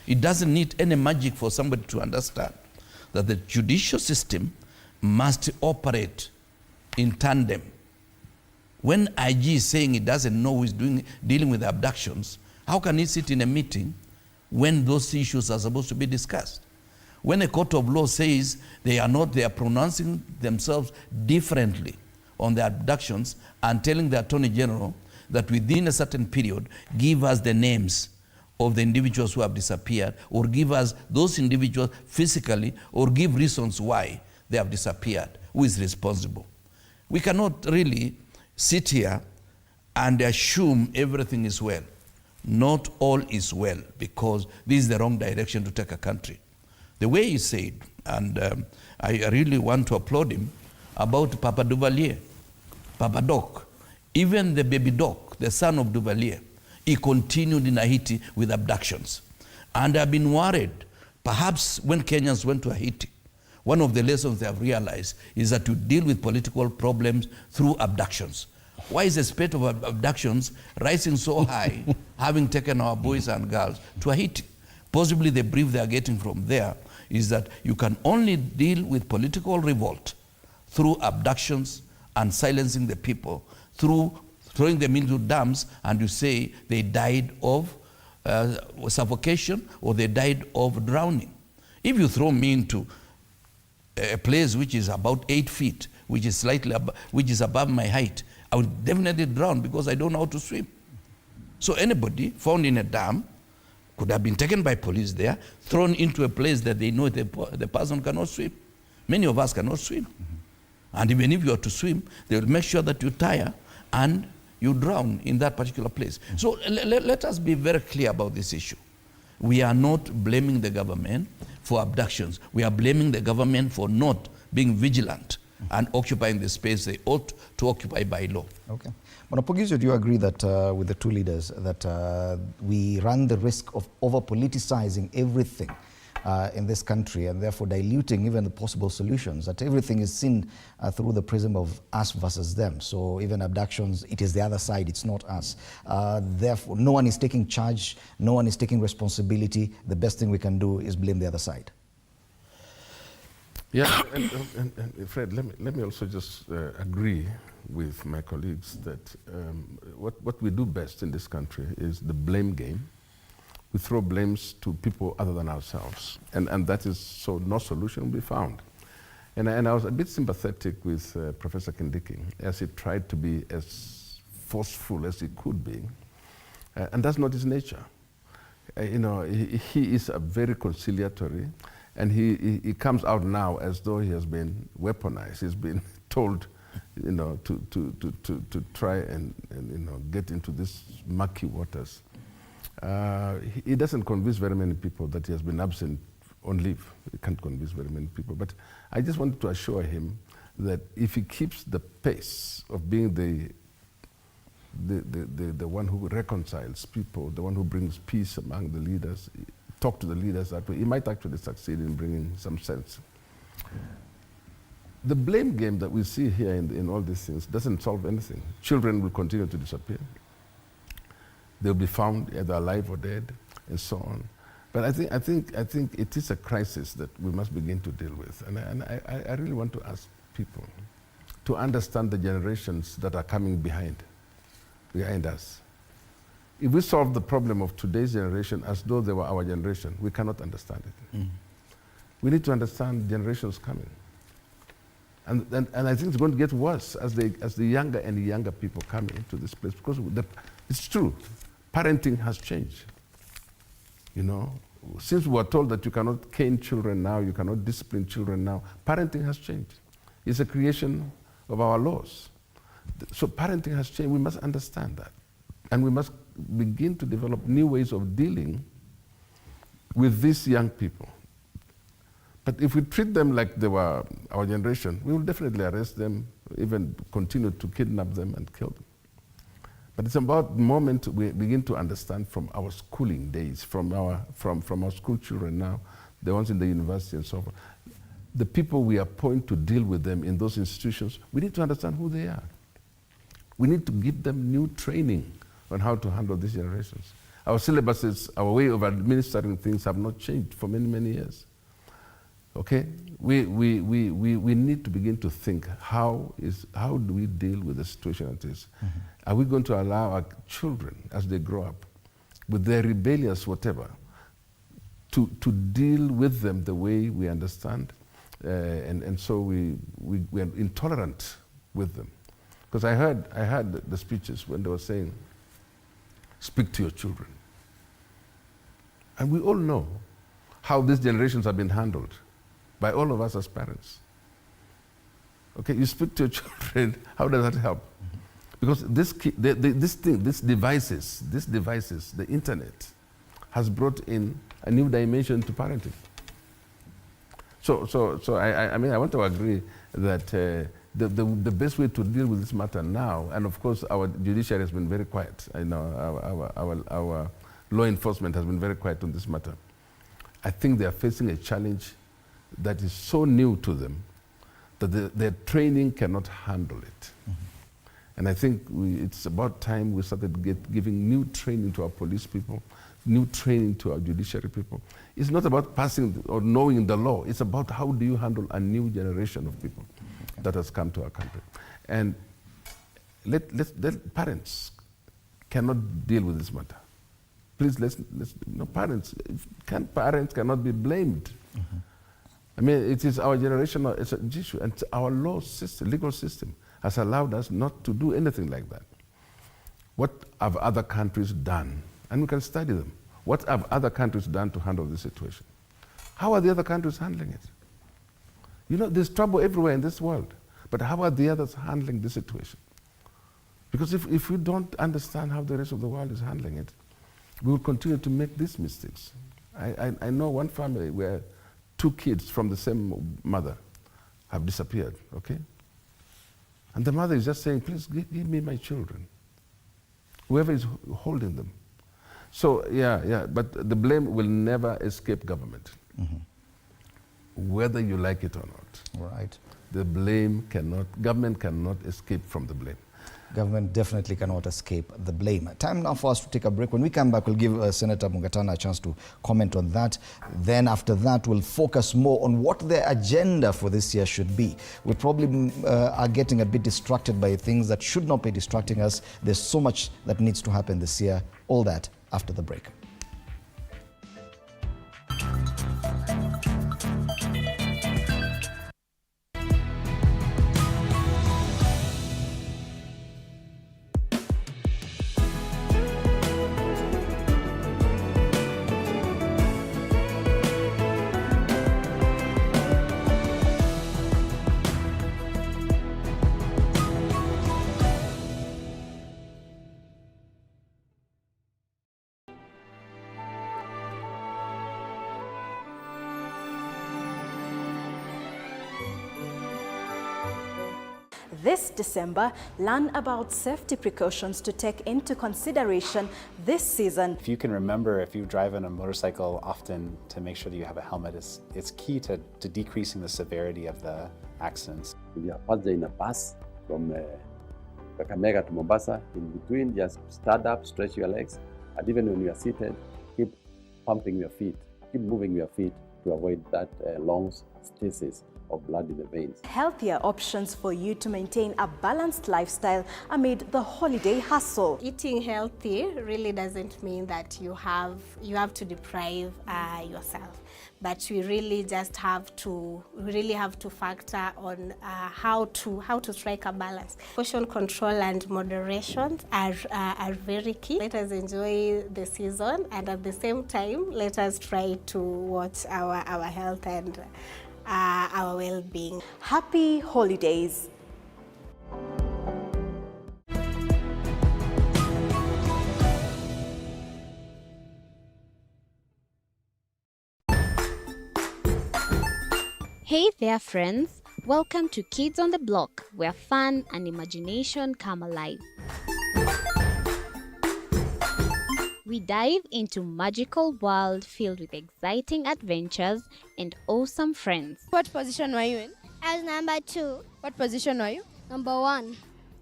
It doesn't need any magic for somebody to understand that the judicial system must operate in tandem. When IG is saying he doesn't know who is dealing with the abductions, how can he sit in a meeting when those issues are supposed to be discussed? When a court of law says they are pronouncing themselves differently on the abductions and telling the Attorney General that within a certain period, give us the names of the individuals who have disappeared, or give us those individuals physically, or give reasons why they have disappeared, who is responsible. We cannot really sit here and assume everything is well. Not all is well, because this is the wrong direction to take a country. The way he said, and I really want to applaud him, about Papa Duvalier, Papa Doc, even the baby Doc, the son of Duvalier, he continued in Haiti with abductions. And I've been worried, perhaps when Kenyans went to Haiti, one of the lessons they have realized is that you deal with political problems through abductions. Why is the spate of abductions rising so high, having taken our boys and girls to Haiti? Possibly the brief they are getting from there is that you can only deal with political revolt through abductions and silencing the people, through throwing them into dams, and you say they died of suffocation or they died of drowning. If you throw me into a place which is about 8 feet, which is above my height, I would definitely drown because I don't know how to swim. So anybody found in a dam could have been taken by police there, thrown into a place that they know the person cannot swim. Many of us cannot swim. And even if you are to swim, they will make sure that you tire and you drown in that particular place. So let us be very clear about this issue. We are not blaming the government. for abductions. We are blaming the government for not being vigilant and occupying the space they ought to occupy by law. Okay. Monopogizo, do you agree that with the two leaders that we run the risk of over-politicizing everything in this country and therefore diluting even the possible solutions, that everything is seen through the prism of us versus them? So even abductions, it is the other side, it's not us. Therefore, no one is taking charge, no one is taking responsibility. The best thing we can do is blame the other side. Yeah, and Fred, let me also just agree with my colleagues that what we do best in this country is the blame game. We throw blames to people other than ourselves, and that is so no solution will be found. And I was a bit sympathetic with Professor Kindiki as he tried to be as forceful as he could be, and that's not his nature. You know, he is a very conciliatory, and he comes out now as though he has been weaponized. He's been told, you know, to try and you know, get into these murky waters. He doesn't convince very many people that he has been absent on leave. He can't convince very many people. But I just wanted to assure him that if he keeps the pace of being the one who reconciles people, the one who brings peace among the leaders, talk to the leaders that way, he might actually succeed in bringing some sense. The blame game that we see here in all these things doesn't solve anything. Children will continue to disappear. They'll be found either alive or dead, and so on. But I think it is a crisis that we must begin to deal with. And I really want to ask people to understand the generations that are coming behind us. If we solve the problem of today's generation as though they were our generation, we cannot understand it. Mm. We need to understand generations coming. And I think it's going to get worse as the younger and younger people come into this place, because it's true, parenting has changed. You know, since we were told that you cannot cane children now, you cannot discipline children now, parenting has changed. It's a creation of our laws. So parenting has changed. We must understand that. And we must begin to develop new ways of dealing with these young people. But if we treat them like they were our generation, we will definitely arrest them, even continue to kidnap them and kill them. But it's about the moment we begin to understand from our schooling days, from our school children now, the ones in the university and so forth, the people we appoint to deal with them in those institutions, we need to understand who they are. We need to give them new training on how to handle these generations. Our syllabuses, our way of administering things have not changed for many, many years. Okay? We need to begin to think, how do we deal with the situation it is? Mm-hmm. Are we going to allow our children, as they grow up, with their rebellious whatever, to deal with them the way we understand? And so we are intolerant with them. Because I heard the speeches when they were saying, speak to your children. And we all know how these generations have been handled by all of us as parents. Okay, you speak to your children, how does that help? Mm-hmm. Because these devices, the internet, has brought in a new dimension to parenting. So I mean, I want to agree that the best way to deal with this matter now, and of course our judiciary has been very quiet. I know our law enforcement has been very quiet on this matter. I think they are facing a challenge that is so new to them that their training cannot handle it. Mm-hmm. And I think it's about time we started giving new training to our police people, new training to our judiciary people. It's not about passing or knowing the law. It's about how do you handle a new generation of people that has come to our country. And let parents cannot deal with this matter. Please, parents cannot be blamed. Mm-hmm. I mean, it is our generation, it's an issue, and our law system, legal system, has allowed us not to do anything like that. What have other countries done? And we can study them. What have other countries done to handle this situation? How are the other countries handling it? You know, there's trouble everywhere in this world, but how are the others handling this situation? Because if we don't understand how the rest of the world is handling it, we will continue to make these mistakes. I know one family where 2 kids from the same mother have disappeared, okay? And the mother is just saying, please give me my children. Whoever is holding them. So, yeah, but the blame will never escape government. Whether you like it or not. Right. The government cannot escape from the blame. Government definitely cannot escape the blame. Time now for us to take a break. When we come back, we'll give Senator Mungatana a chance to comment on that. Then after that, we'll focus more on what the agenda for this year should be. We probably are getting a bit distracted by things that should not be distracting us. There's so much that needs to happen this year. All that after the break. This December, learn about safety precautions to take into consideration this season. If you can remember, if you drive on a motorcycle often, to make sure that you have a helmet, it's key to decreasing the severity of the accidents. We are passing in a bus from Kakamega to Mombasa. In between, just stand up, stretch your legs, and even when you are seated, keep pumping your feet, keep moving your feet to avoid that long stasis of blood in the veins. Healthier options for you to maintain a balanced lifestyle amid the holiday hustle. Eating healthy really doesn't mean that you have to deprive yourself, but we really just have to factor on how to strike a balance. Portion control and moderation are very key. Let us enjoy the season, and at the same time, let us try to watch our health and our well-being. Happy holidays. Hey there friends, welcome to Kids on the Block, where fun and imagination come alive. We dive into magical world filled with exciting adventures and awesome friends. What position were you in? I was number 2. What position were you? Number 1.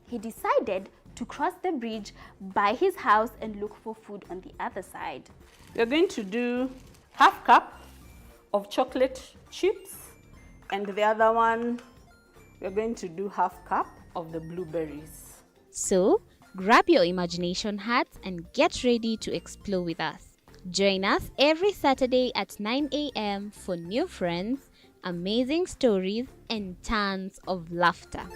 He decided to cross the bridge by his house and look for food on the other side. We're going to do half cup of chocolate chips, and the other one, we're going to do half cup of the blueberries. So, grab your imagination hats and get ready to explore with us. Join us every Saturday at 9 a.m. for new friends, amazing stories, and tons of laughter.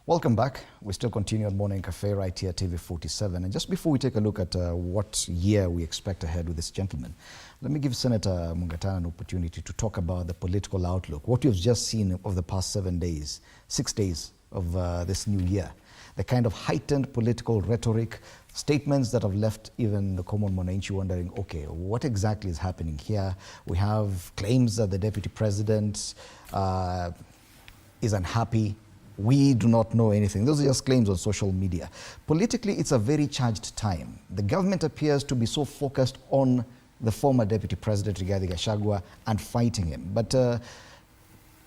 Welcome back. We still continue on Morning Cafe right here at TV 47. And just before we take a look at what year we expect ahead with this gentleman, let me give Senator Mungatana an opportunity to talk about the political outlook, what you've just seen over the past 6 days of this new year, the kind of heightened political rhetoric, statements that have left even the common Mwananchi wondering, okay, what exactly is happening here? We have claims that the deputy president is unhappy. We do not know anything. Those are just claims on social media. Politically, it's a very charged time. The government appears to be so focused on the former deputy president, Rigathi Gachagua, and fighting him. But to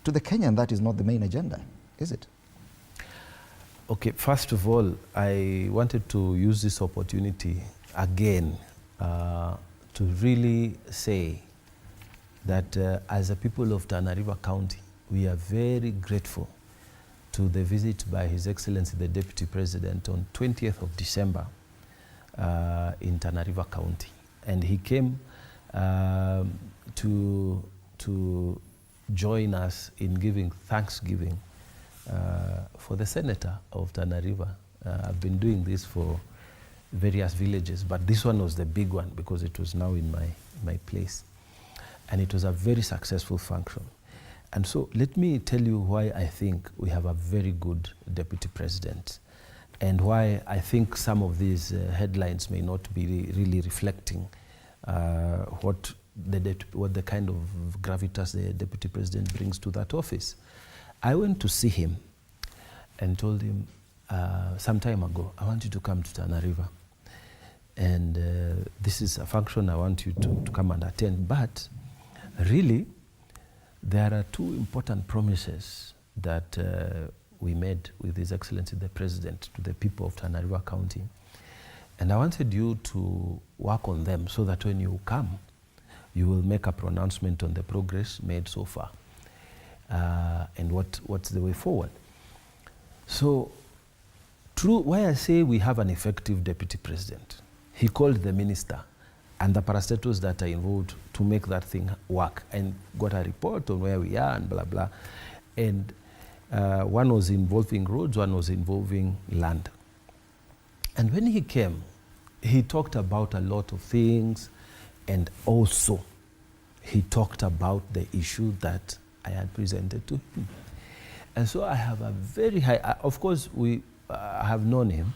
the Kenyan, that is not the main agenda, is it? Okay, first of all, I wanted to use this opportunity again to really say that as a people of Tana River County, we are very grateful to the visit by His Excellency the Deputy President on 20th of December in Tana River County. And he came to join us in giving thanksgiving for the Senator of Tana River. I've been doing this for various villages, but this one was the big one because it was now in my place. And it was a very successful function. And so let me tell you why I think we have a very good deputy president and why I think some of these headlines may not be really reflecting what the kind of gravitas the deputy president brings to that office. I went to see him and told him some time ago, I want you to come to Tana River. And this is a function I want you to come and attend. But really, there are two important promises that we made with His Excellency the President to the people of Tana River County. And I wanted you to work on them so that when you come, you will make a pronouncement on the progress made so far and what's the way forward. So, why I say we have an effective deputy president, he called the minister and the parastatals that are involved to make that thing work and got a report on where we are and blah, blah. And one was involving roads, one was involving land. And when he came, he talked about a lot of things, and also he talked about the issue that I had presented to him. And so I have a very high, of course I have known him,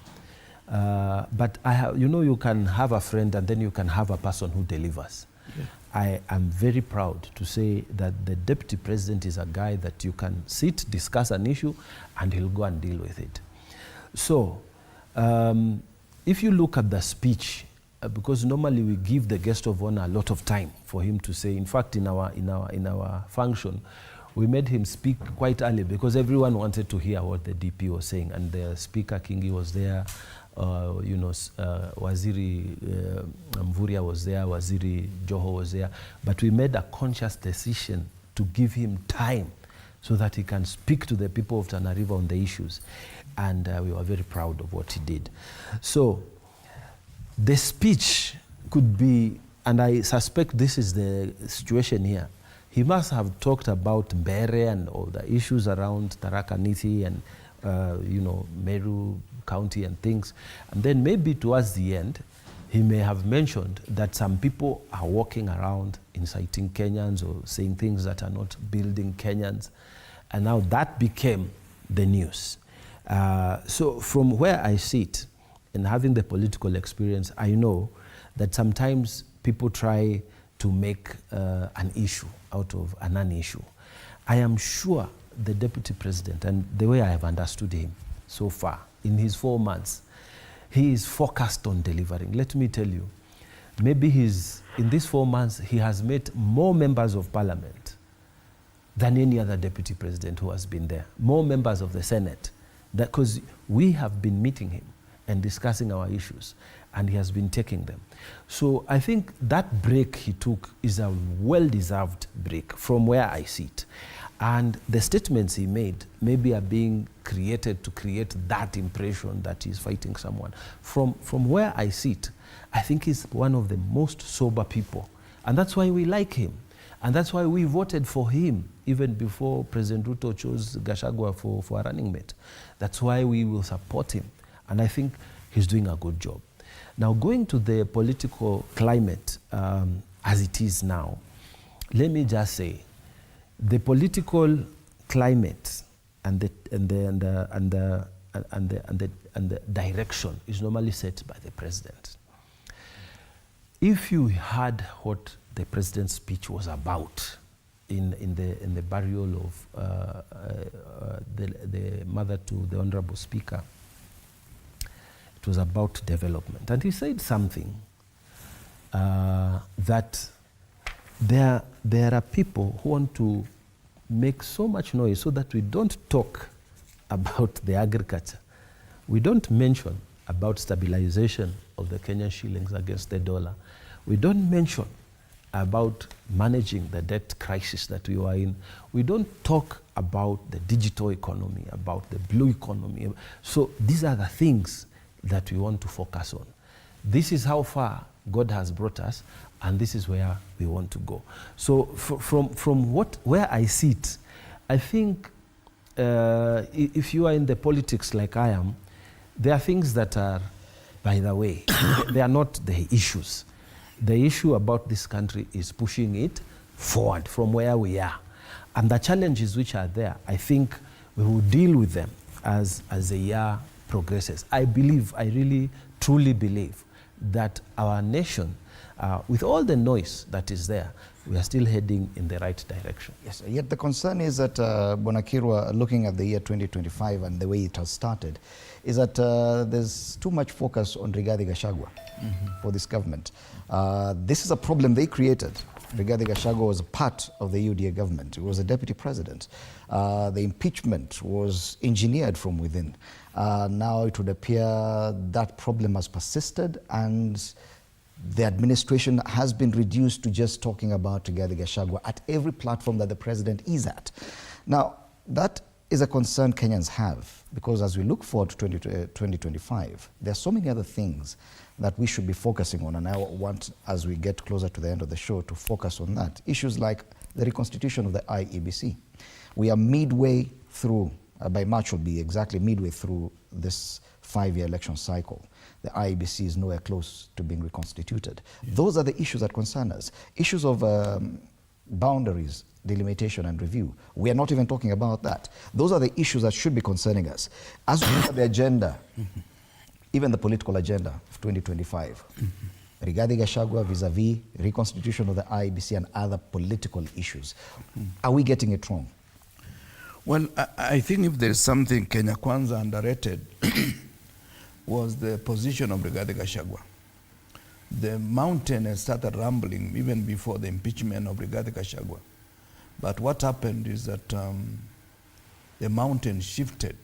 but I have, you can have a friend and then you can have a person who delivers. Yeah. I am very proud to say that the deputy president is a guy that you can sit, discuss an issue, and he'll go and deal with it. So, if you look at the speech, because normally we give the guest of honor a lot of time for him to say. In fact, in our function, we made him speak quite early because everyone wanted to hear what the DP was saying, and the speaker Kingi was there, Waziri Mvuria was there, Waziri Joho was there, but we made a conscious decision to give him time so that he can speak to the people of Tana River on the issues, and we were very proud of what he did. So the speech could be, and I suspect this is the situation here, he must have talked about Mbere and all the issues around Tharaka Nithi and Meru County and things. And then maybe towards the end, he may have mentioned that some people are walking around inciting Kenyans or saying things that are not building Kenyans. And now that became the news. So from where I sit and having the political experience, I know that sometimes people try to make an issue out of a non-issue. I am sure the deputy president, and the way I have understood him so far, in his 4 months, he is focused on delivering. Let me tell you, maybe in these 4 months, he has met more members of parliament than any other deputy president who has been there, more members of the Senate, because we have been meeting him and discussing our issues, and he has been taking them. So I think that break he took is a well-deserved break from where I sit. And the statements he made maybe are being created to create that impression that he's fighting someone. From where I sit, I think he's one of the most sober people. And that's why we like him. And that's why we voted for him even before President Ruto chose Gachagua for a running mate. That's why we will support him. And I think he's doing a good job. Now, going to the political climate as it is now, let me just say, the political climate and the direction is normally set by the president. If you heard what the president's speech was about in the burial of the mother to the Honorable Speaker, it was about development. And he said something that there are people who want to make so much noise so that we don't talk about the agriculture. We don't mention about stabilization of the Kenyan shillings against the dollar. We don't mention about managing the debt crisis that we were in. We don't talk about the digital economy, about the blue economy. So these are the things that we want to focus on. This is how far God has brought us, and this is where we want to go. So from where I sit, I think if you are in the politics like I am, there are things that are by the way. They are not the issues. The issue about this country is pushing it forward from where we are. And the challenges which are there, I think we will deal with them as the year progresses. I really, truly believe that our nation, with all the noise that is there, we are still heading in the right direction. Yes, yet the concern is that, Bonakirwa, looking at the year 2025 and the way it has started, is that there's too much focus on Rigathi Gachagua for this government. This is a problem they created. Rigathi Gachagua was a part of the UDA government. He was a deputy president. The impeachment was engineered from within. Now it would appear that problem has persisted, and the administration has been reduced to just talking about Rigathi Gachagua at every platform that the president is at. Now, that is a concern Kenyans have, because as we look forward to 2025, there are so many other things that we should be focusing on, and I want, as we get closer to the end of the show, to focus on that. Issues like the reconstitution of the IEBC. We are midway through, by March will be exactly midway through this 5-year election cycle. The IEBC is nowhere close to being reconstituted. Those are the issues that concern us. Issues of boundaries, delimitation and review. We are not even talking about that. Those are the issues that should be concerning us. As we look at the agenda, even the political agenda of 2025, Rigathi Gachagua vis-a-vis reconstitution of the IEBC and other political issues. Are we getting it wrong? Well, I think if there is something Kenya Kwanza underrated was the position of Rigathi Gachagua. The mountain has started rumbling even before the impeachment of Rigathi Gachagua. But what happened is that the mountain shifted.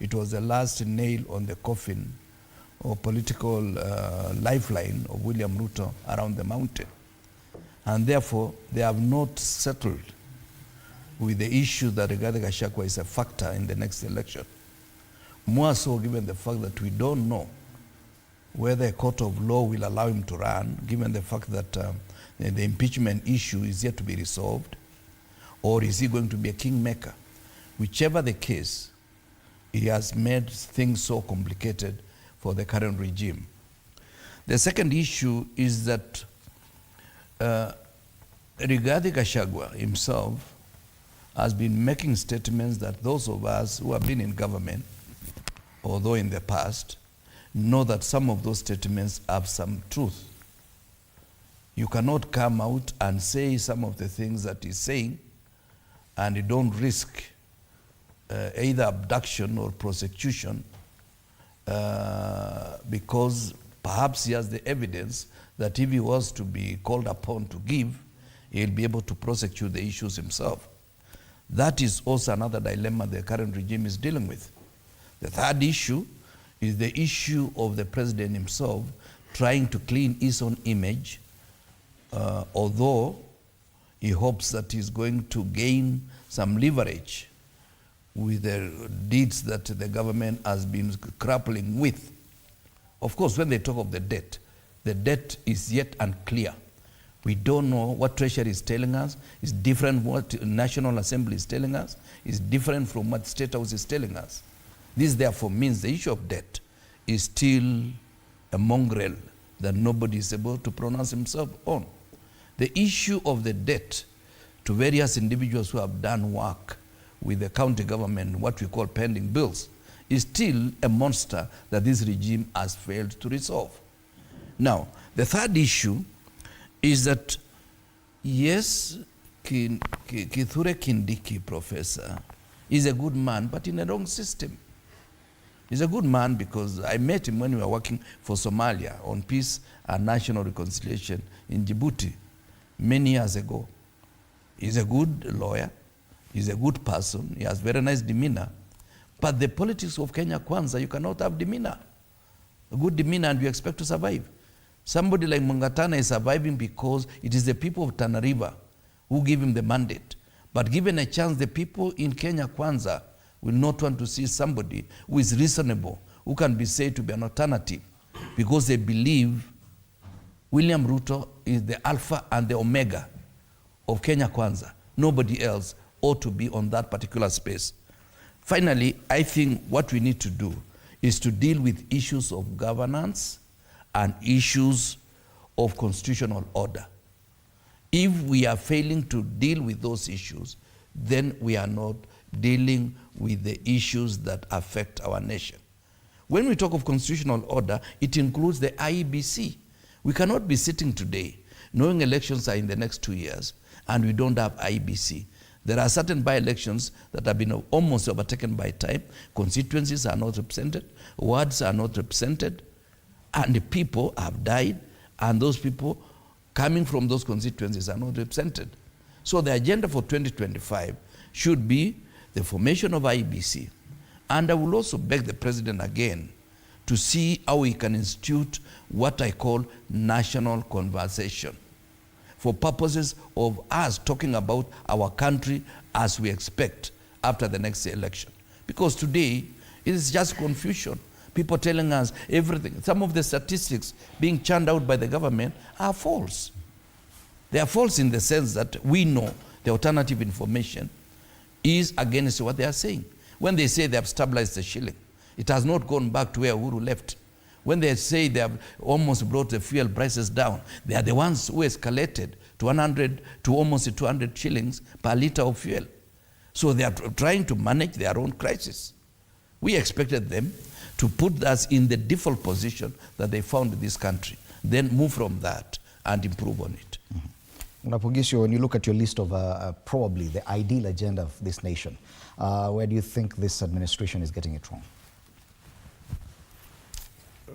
It was the last nail on the coffin or political lifeline of William Ruto around the mountain. And therefore, they have not settled with the issue that Rigathi Gachagua is a factor in the next election. More so given the fact that we don't know whether a court of law will allow him to run, given the fact that the impeachment issue is yet to be resolved, or is he going to be a kingmaker? Whichever the case, he has made things so complicated for the current regime. The second issue is that Rigathi Gachagua himself has been making statements that those of us who have been in government, although in the past, know that some of those statements have some truth. You cannot come out and say some of the things that he's saying and you don't risk either abduction or prosecution because perhaps he has the evidence that if he was to be called upon to give, he'll be able to prosecute the issues himself. That is also another dilemma the current regime is dealing with. The third issue is the issue of the president himself trying to clean his own image, although he hopes that he's going to gain some leverage with the deeds that the government has been grappling with. Of course, when they talk of the debt is yet unclear. We don't know what Treasury is telling us. It's different what National Assembly is telling us. It's different from what State House is telling us. This therefore means the issue of debt is still a mongrel that nobody is able to pronounce himself on. The issue of the debt to various individuals who have done work with the county government, what we call pending bills, is still a monster that this regime has failed to resolve. Now, the third issue is that, yes, Kithure Kindiki, Professor, is a good man, but in a wrong system. He's a good man because I met him when we were working for Somalia on peace and national reconciliation in Djibouti many years ago. He's a good lawyer. He's a good person. He has very nice demeanor. But the politics of Kenya Kwanza, you cannot have demeanor. A good demeanor and you expect to survive. Somebody like Mungatana is surviving because it is the people of Tana River who give him the mandate. But given a chance, the people in Kenya Kwanza will not want to see somebody who is reasonable, who can be said to be an alternative, because they believe William Ruto is the alpha and the omega of Kenya Kwanza. Nobody else ought to be on that particular space. Finally, I think what we need to do is to deal with issues of governance and issues of constitutional order. If we are failing to deal with those issues, then we are not dealing with the issues that affect our nation. When we talk of constitutional order, it includes the IEBC. We cannot be sitting today knowing elections are in the next 2 years and we don't have IEBC. There are certain by-elections that have been almost overtaken by time. Constituencies are not represented, wards are not represented, and the people have died, and those people coming from those constituencies are not represented. So the agenda for 2025 should be the formation of IEBC. And I will also beg the president again to see how we can institute what I call national conversation for purposes of us talking about our country as we expect after the next election. Because today, it is just confusion. People telling us everything. Some of the statistics being churned out by the government are false. They are false in the sense that we know the alternative information is against what they are saying. When they say they have stabilized the shilling, it has not gone back to where Uhuru left. When they say they have almost brought the fuel prices down, they are the ones who escalated to 100 to almost 200 shillings per liter of fuel. So they are trying to manage their own crisis. We expected them to put us in the default position that they found in this country, then move from that and improve on it. Unapogisio, when you look at your list of probably the ideal agenda of this nation, where do you think this administration is getting it wrong?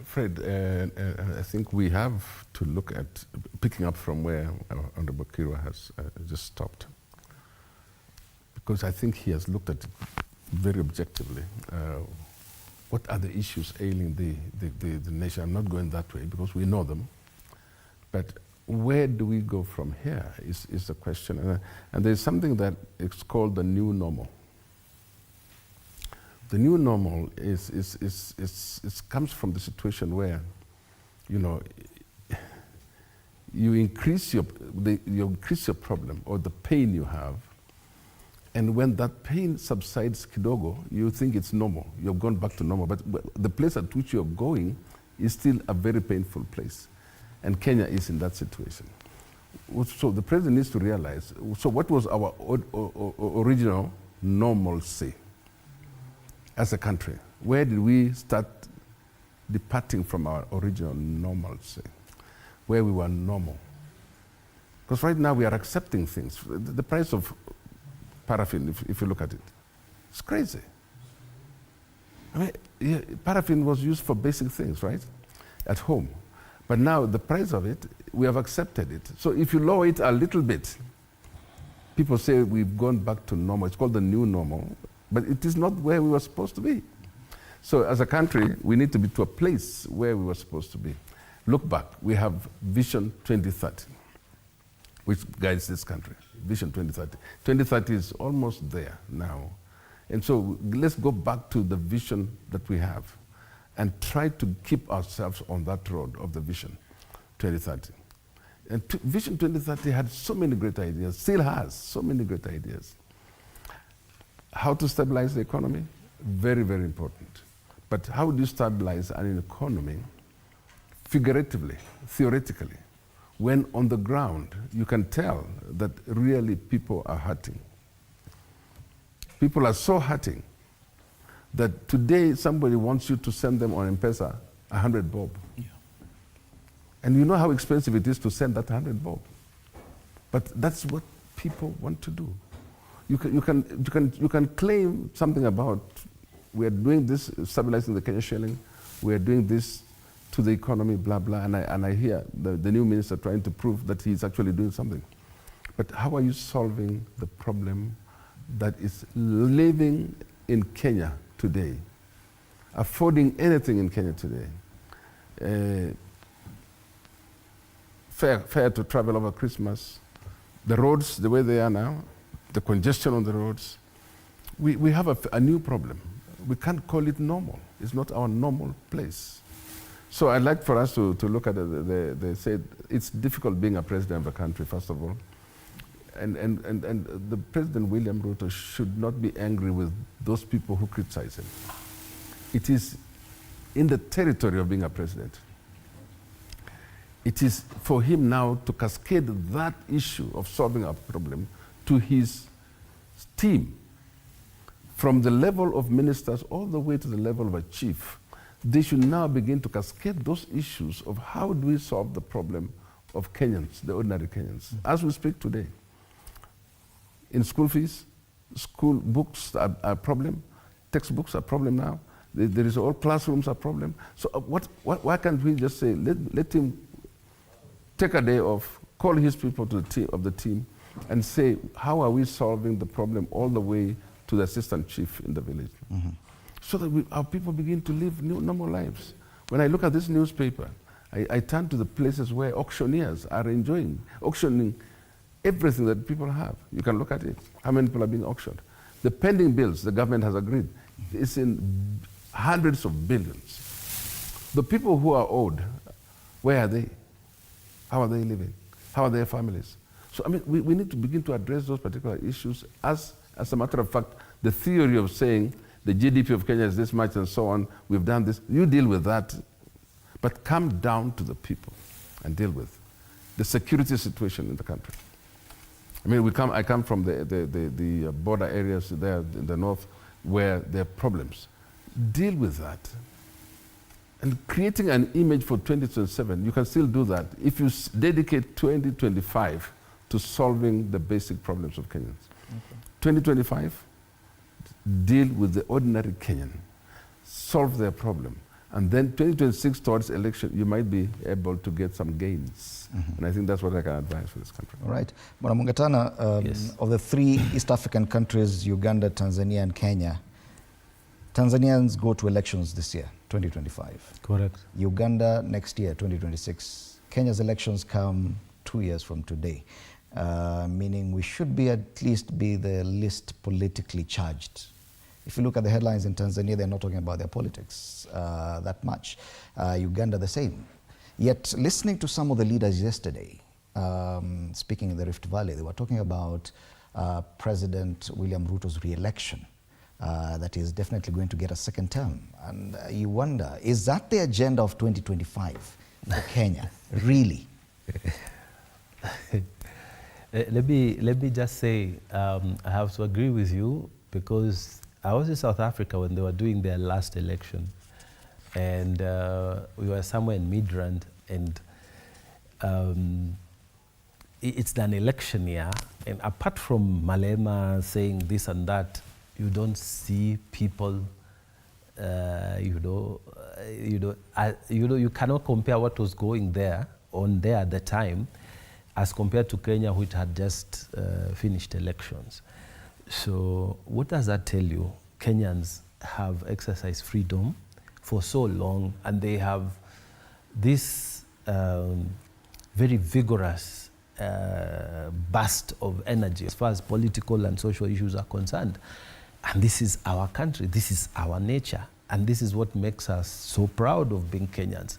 Fred, I think we have to look at, picking up from where Honorable Kirwa has just stopped, because I think he has looked at it very objectively. What are the issues ailing the nation? I'm not going that way because we know them, but where do we go from here is the question. And there's something that is called the new normal. The new normal comes from the situation where, you know, you increase your problem or the pain you have, and when that pain subsides kidogo, you think it's normal. You've gone back to normal, but the place at which you're going is still a very painful place, and Kenya is in that situation. So the president needs to realize, so what was our original normalcy as a country? Where did we start departing from our original normalcy, where we were normal? Because right now we are accepting things. The price of paraffin, if you look at it, it's crazy. I mean, yeah, paraffin was used for basic things, right, at home. But now the price of it, we have accepted it. So if you lower it a little bit, people say we've gone back to normal. It's called the new normal, but it is not where we were supposed to be. So as a country, we need to be to a place where we were supposed to be. Look back, we have Vision 2030, which guides this country. Vision 2030. 2030 is almost there now. And so let's go back to the vision that we have and try to keep ourselves on that road of the Vision 2030. And Vision 2030 had so many great ideas, still has so many great ideas. How to stabilize the economy? Very, very important. But how do you stabilize an economy figuratively, theoretically, when on the ground you can tell that really people are hurting? People are so hurting that today somebody wants you to send them on M-Pesa 100 bob. Yeah. And you know how expensive it is to send that 100 bob. But that's what people want to do. You can claim something about, we are doing this, stabilizing the Kenya shilling, we are doing this to the economy, blah, blah, and I hear the new minister trying to prove that he's actually doing something. But how are you solving the problem that is living in Kenya today, affording anything in Kenya today? Fair to travel over Christmas, the roads the way they are now, the congestion on the roads. We have a new problem. We can't call it normal. It's not our normal place. So I'd like for us to look at it. They said it's difficult being a president of a country, first of all. And the President William Ruto should not be angry with those people who criticize him. It is in the territory of being a president. It is for him now to cascade that issue of solving a problem to his team, from the level of ministers all the way to the level of a chief. They should now begin to cascade those issues of how do we solve the problem of Kenyans, the ordinary Kenyans, as we speak today. In school fees, school books are a problem, textbooks are a problem now, there is all classrooms are a problem. So why can't we just say, let him take a day off, call his people to the team and say, how are we solving the problem all the way to the assistant chief in the village? So that our people begin to live normal lives. When I look at this newspaper, I turn to the places where auctioneers are auctioning everything that people have. You can look at it, how many people are being auctioned. The pending bills the government has agreed, it's in hundreds of billions. The people who are owed, where are they? How are they living? How are their families? So, I mean, we need to begin to address those particular issues. As a matter of fact, the theory of saying the GDP of Kenya is this much and so on, we've done this, you deal with that, but come down to the people and deal with the security situation in the country. I mean, I come from the border areas there in the north where there are problems. Deal with that. And creating an image for 2027, you can still do that if you dedicate 2025 to solving the basic problems of Kenyans. 2025, deal with the ordinary Kenyan, solve their problem. And then 2026 towards election, you might be able to get some gains. And I think that's what I can advise for this country. All right. Bwana Mungatana, yes. Of the 3 East African countries, Uganda, Tanzania, and Kenya, Tanzanians go to elections this year, 2025. Correct. Uganda next year, 2026. Kenya's elections come 2 years from today, meaning we should be at least be the least politically charged. If you look at the headlines in Tanzania, they're not talking about their politics that much. Uganda, the same. Yet, listening to some of the leaders yesterday, speaking in the Rift Valley, they were talking about President William Ruto's re-election, that is definitely going to get a second term. And you wonder, is that the agenda of 2025 for Kenya, really? Let me just say, I have to agree with you, because I was in South Africa when they were doing their last election, and we were somewhere in Midrand, and it's an election year, and apart from Malema saying this and that, you don't see people, you cannot compare what was going on there at the time as compared to Kenya, which had just finished elections. So what does that tell you? Kenyans have exercised freedom for so long, and they have this very vigorous burst of energy as far as political and social issues are concerned. And this is our country, this is our nature, and this is what makes us so proud of being Kenyans,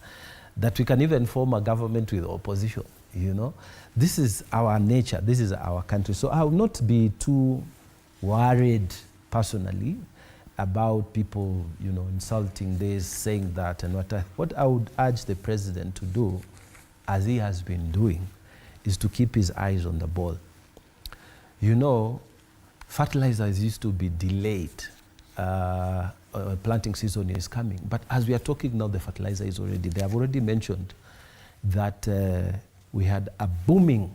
that we can even form a government with opposition, you know. This is our nature, this is our country. So I will not be too worried personally about people, you know, insulting this, saying that, and what I would urge the president to do, as he has been doing, is to keep his eyes on the ball. You know, fertilizers used to be delayed. Planting season is coming. But as we are talking now, the fertilizer is already, they have already mentioned that we had a booming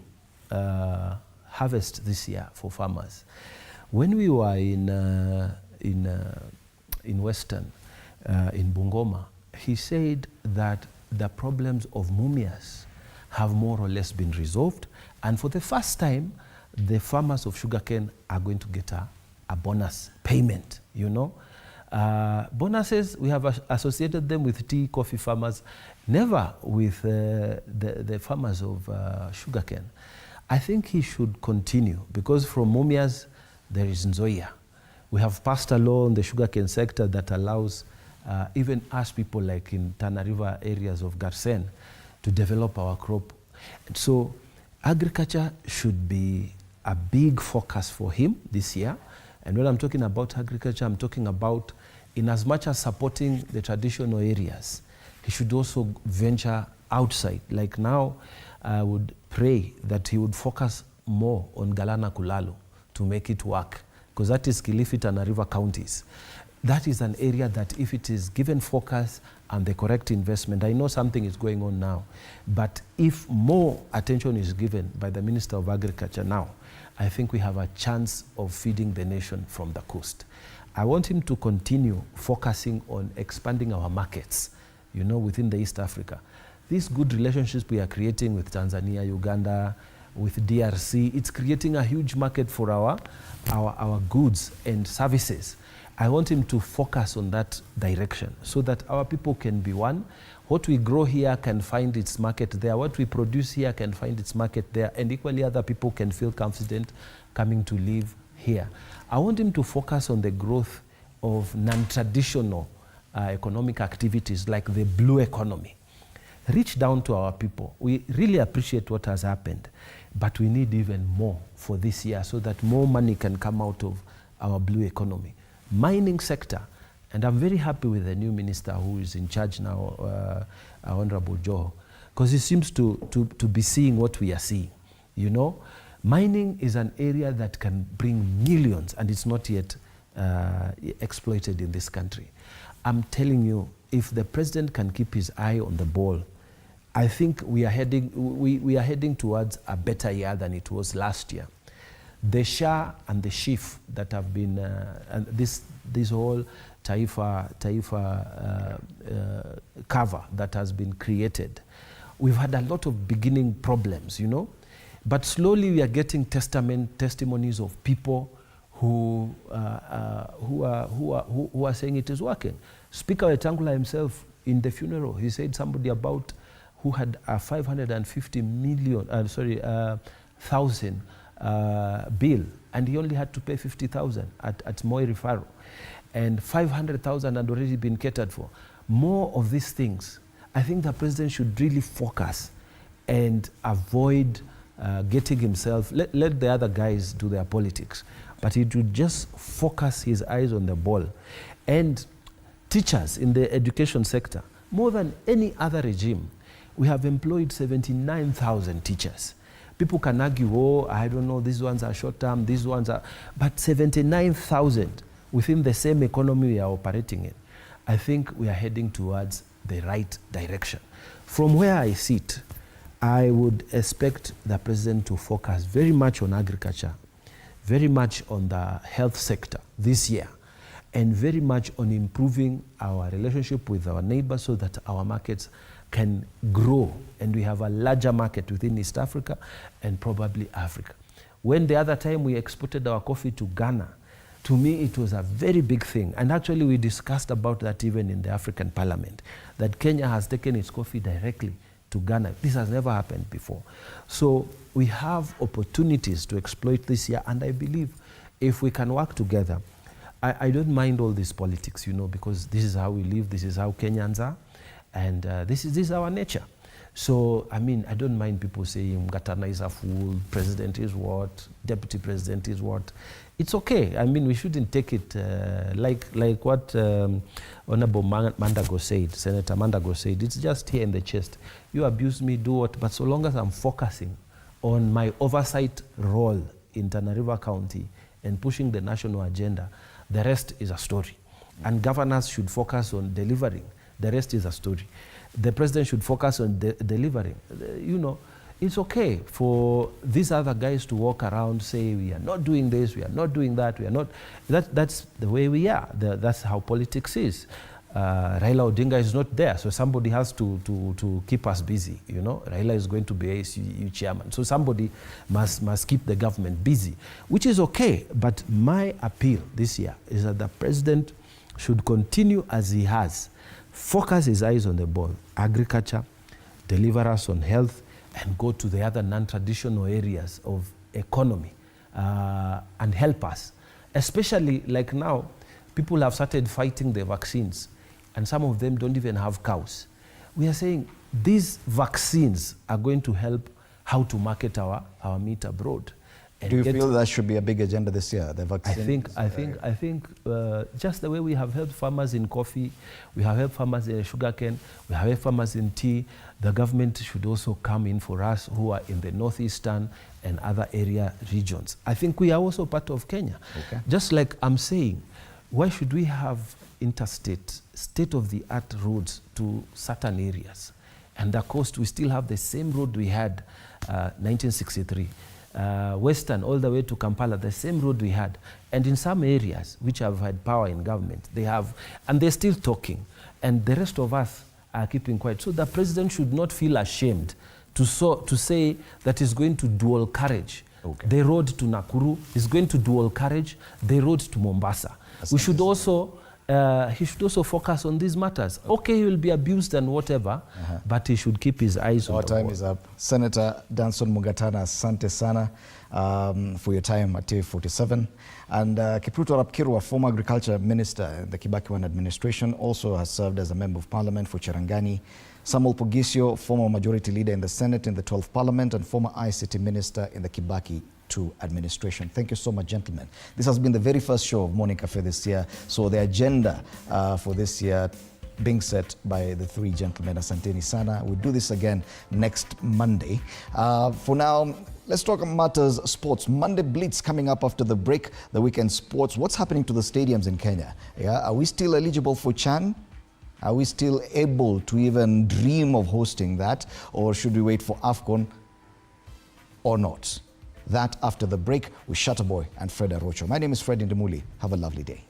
harvest this year for farmers. When we were in Western, in Bungoma, he said that the problems of Mumias have more or less been resolved, and for the first time, the farmers of sugarcane are going to get a bonus payment, you know. Bonuses, we have associated them with tea, coffee farmers, never with the farmers of sugarcane. I think he should continue, because from Mumias, there is Nzoia. We have passed a law in the sugarcane sector that allows even us people like in Tana River areas of Garsen to develop our crop. And so agriculture should be a big focus for him this year. And when I'm talking about agriculture, I'm talking about in as much as supporting the traditional areas, he should also venture outside. Like now, I would pray that he would focus more on Galana Kulalo to make it work, because that is Kilifi and River counties. That is an area that if it is given focus and the correct investment, I know something is going on now, but if more attention is given by the Minister of Agriculture now, I think we have a chance of feeding the nation from the coast. I want him to continue focusing on expanding our markets, you know, within the East Africa. These good relationships we are creating with Tanzania, Uganda, with DRC, it's creating a huge market for our goods and services. I want him to focus on that direction so that our people can be one. What we grow here can find its market there. What we produce here can find its market there. And equally other people can feel confident coming to live here. I want him to focus on the growth of non-traditional economic activities like the blue economy. Reach down to our people. We really appreciate what has happened, but we need even more for this year so that more money can come out of our blue economy. Mining sector, and I'm very happy with the new minister who is in charge now, Honorable Joho, because he seems to be seeing what we are seeing, you know. Mining is an area that can bring millions, and it's not yet exploited in this country. I'm telling you, if the president can keep his eye on the ball, I think we are heading towards a better year than it was last year. The Shah and the Chief that have been, and this whole Taifa cover that has been created, we've had a lot of beginning problems, you know. But slowly we are getting testimonies of people who are saying it is working. Speaker Wetangula himself in the funeral, he said somebody about who had a 550,000 bill, and he only had to pay 50,000 at Moi referral, and 500,000 had already been catered for. More of these things. I think the president should really focus and avoid getting himself, let the other guys do their politics, but he should just focus his eyes on the ball. And teachers in the education sector, more than any other regime, we have employed 79,000 teachers. People can argue, oh, I don't know, these ones are short term, these ones are, but 79,000 within the same economy we are operating in. I think we are heading towards the right direction. From where I sit, I would expect the president to focus very much on agriculture, very much on the health sector this year, and very much on improving our relationship with our neighbors so that our markets can grow and we have a larger market within East Africa and probably Africa. When the other time we exported our coffee to Ghana, to me it was a very big thing. And actually we discussed about that even in the African Parliament, that Kenya has taken its coffee directly to Ghana. This has never happened before. So we have opportunities to exploit this year, and I believe if we can work together, I don't mind all this politics, you know, because this is how we live, this is how Kenyans are, and this is our nature. So, I mean, I don't mind people saying Gatana is a fool, president is what, deputy president is what. It's okay. I mean, we shouldn't take it like what Honorable Mandago said, Senator Mandago said. It's just here in the chest. You abuse me, do what, but so long as I'm focusing on my oversight role in Tana River County and pushing the national agenda, the rest is a story. And governors should focus on delivering. The rest is a story. The president should focus on delivering. You know, it's okay for these other guys to walk around, say, we are not doing this, we are not doing that, we are not. That's the way we are. That's how politics is. Raila Odinga is not there, so somebody has to keep us busy, you know. Raila is going to be ASU chairman, so somebody must keep the government busy, which is okay. But my appeal this year is that the president should continue as he has, focus his eyes on the ball, agriculture, deliver us on health, and go to the other non-traditional areas of economy and help us. Especially like now, people have started fighting the vaccines, and some of them don't even have cows. We are saying these vaccines are going to help how to market our meat abroad. Do you feel that should be a big agenda this year, the vaccine? I think just the way we have helped farmers in coffee, we have helped farmers in sugarcane, we have helped farmers in tea, the government should also come in for us who are in the northeastern and other area regions. I think we are also part of Kenya. Okay. Just like I'm saying, why should we have interstate, state-of-the-art roads to certain areas? And the coast, we still have the same road we had 1963. Western all the way to Kampala, the same road we had. And in some areas which have had power in government, they have, and they're still talking. And the rest of us are keeping quiet. So the president should not feel ashamed to say that he's going to dual carriage. Okay. The road to Nakuru is going to dual carriage, the road to Mombasa. We should also, he should also focus on these matters. Okay, he will be abused and whatever, but he should keep his eyes on the ball. Our time is up. Senator Danson Mugatana, asante sana for your time at TV47. And Kipruto Rapkirwa, former agriculture minister in the Kibaki administration, also has served as a member of parliament for Cherangani. Samuel Pogisio, former majority leader in the Senate in the 12th parliament and former ICT minister in the Kibaki administration. Thank you so much, gentlemen. This has been the very first show of Morning Cafe this year. So the agenda for this year being set by the three gentlemen. Asanteni sana. We'll do this again next Monday. For now, let's talk matters sports. Monday Blitz coming up after the break, the weekend sports. What's happening to the stadiums in Kenya? Yeah, are we still eligible for CHAN? Are we still able to even dream of hosting that? Or should we wait for AFCON or not? That after the break with Shutterboy and Fred Arocho. My name is Fred Indemuli. Have a lovely day.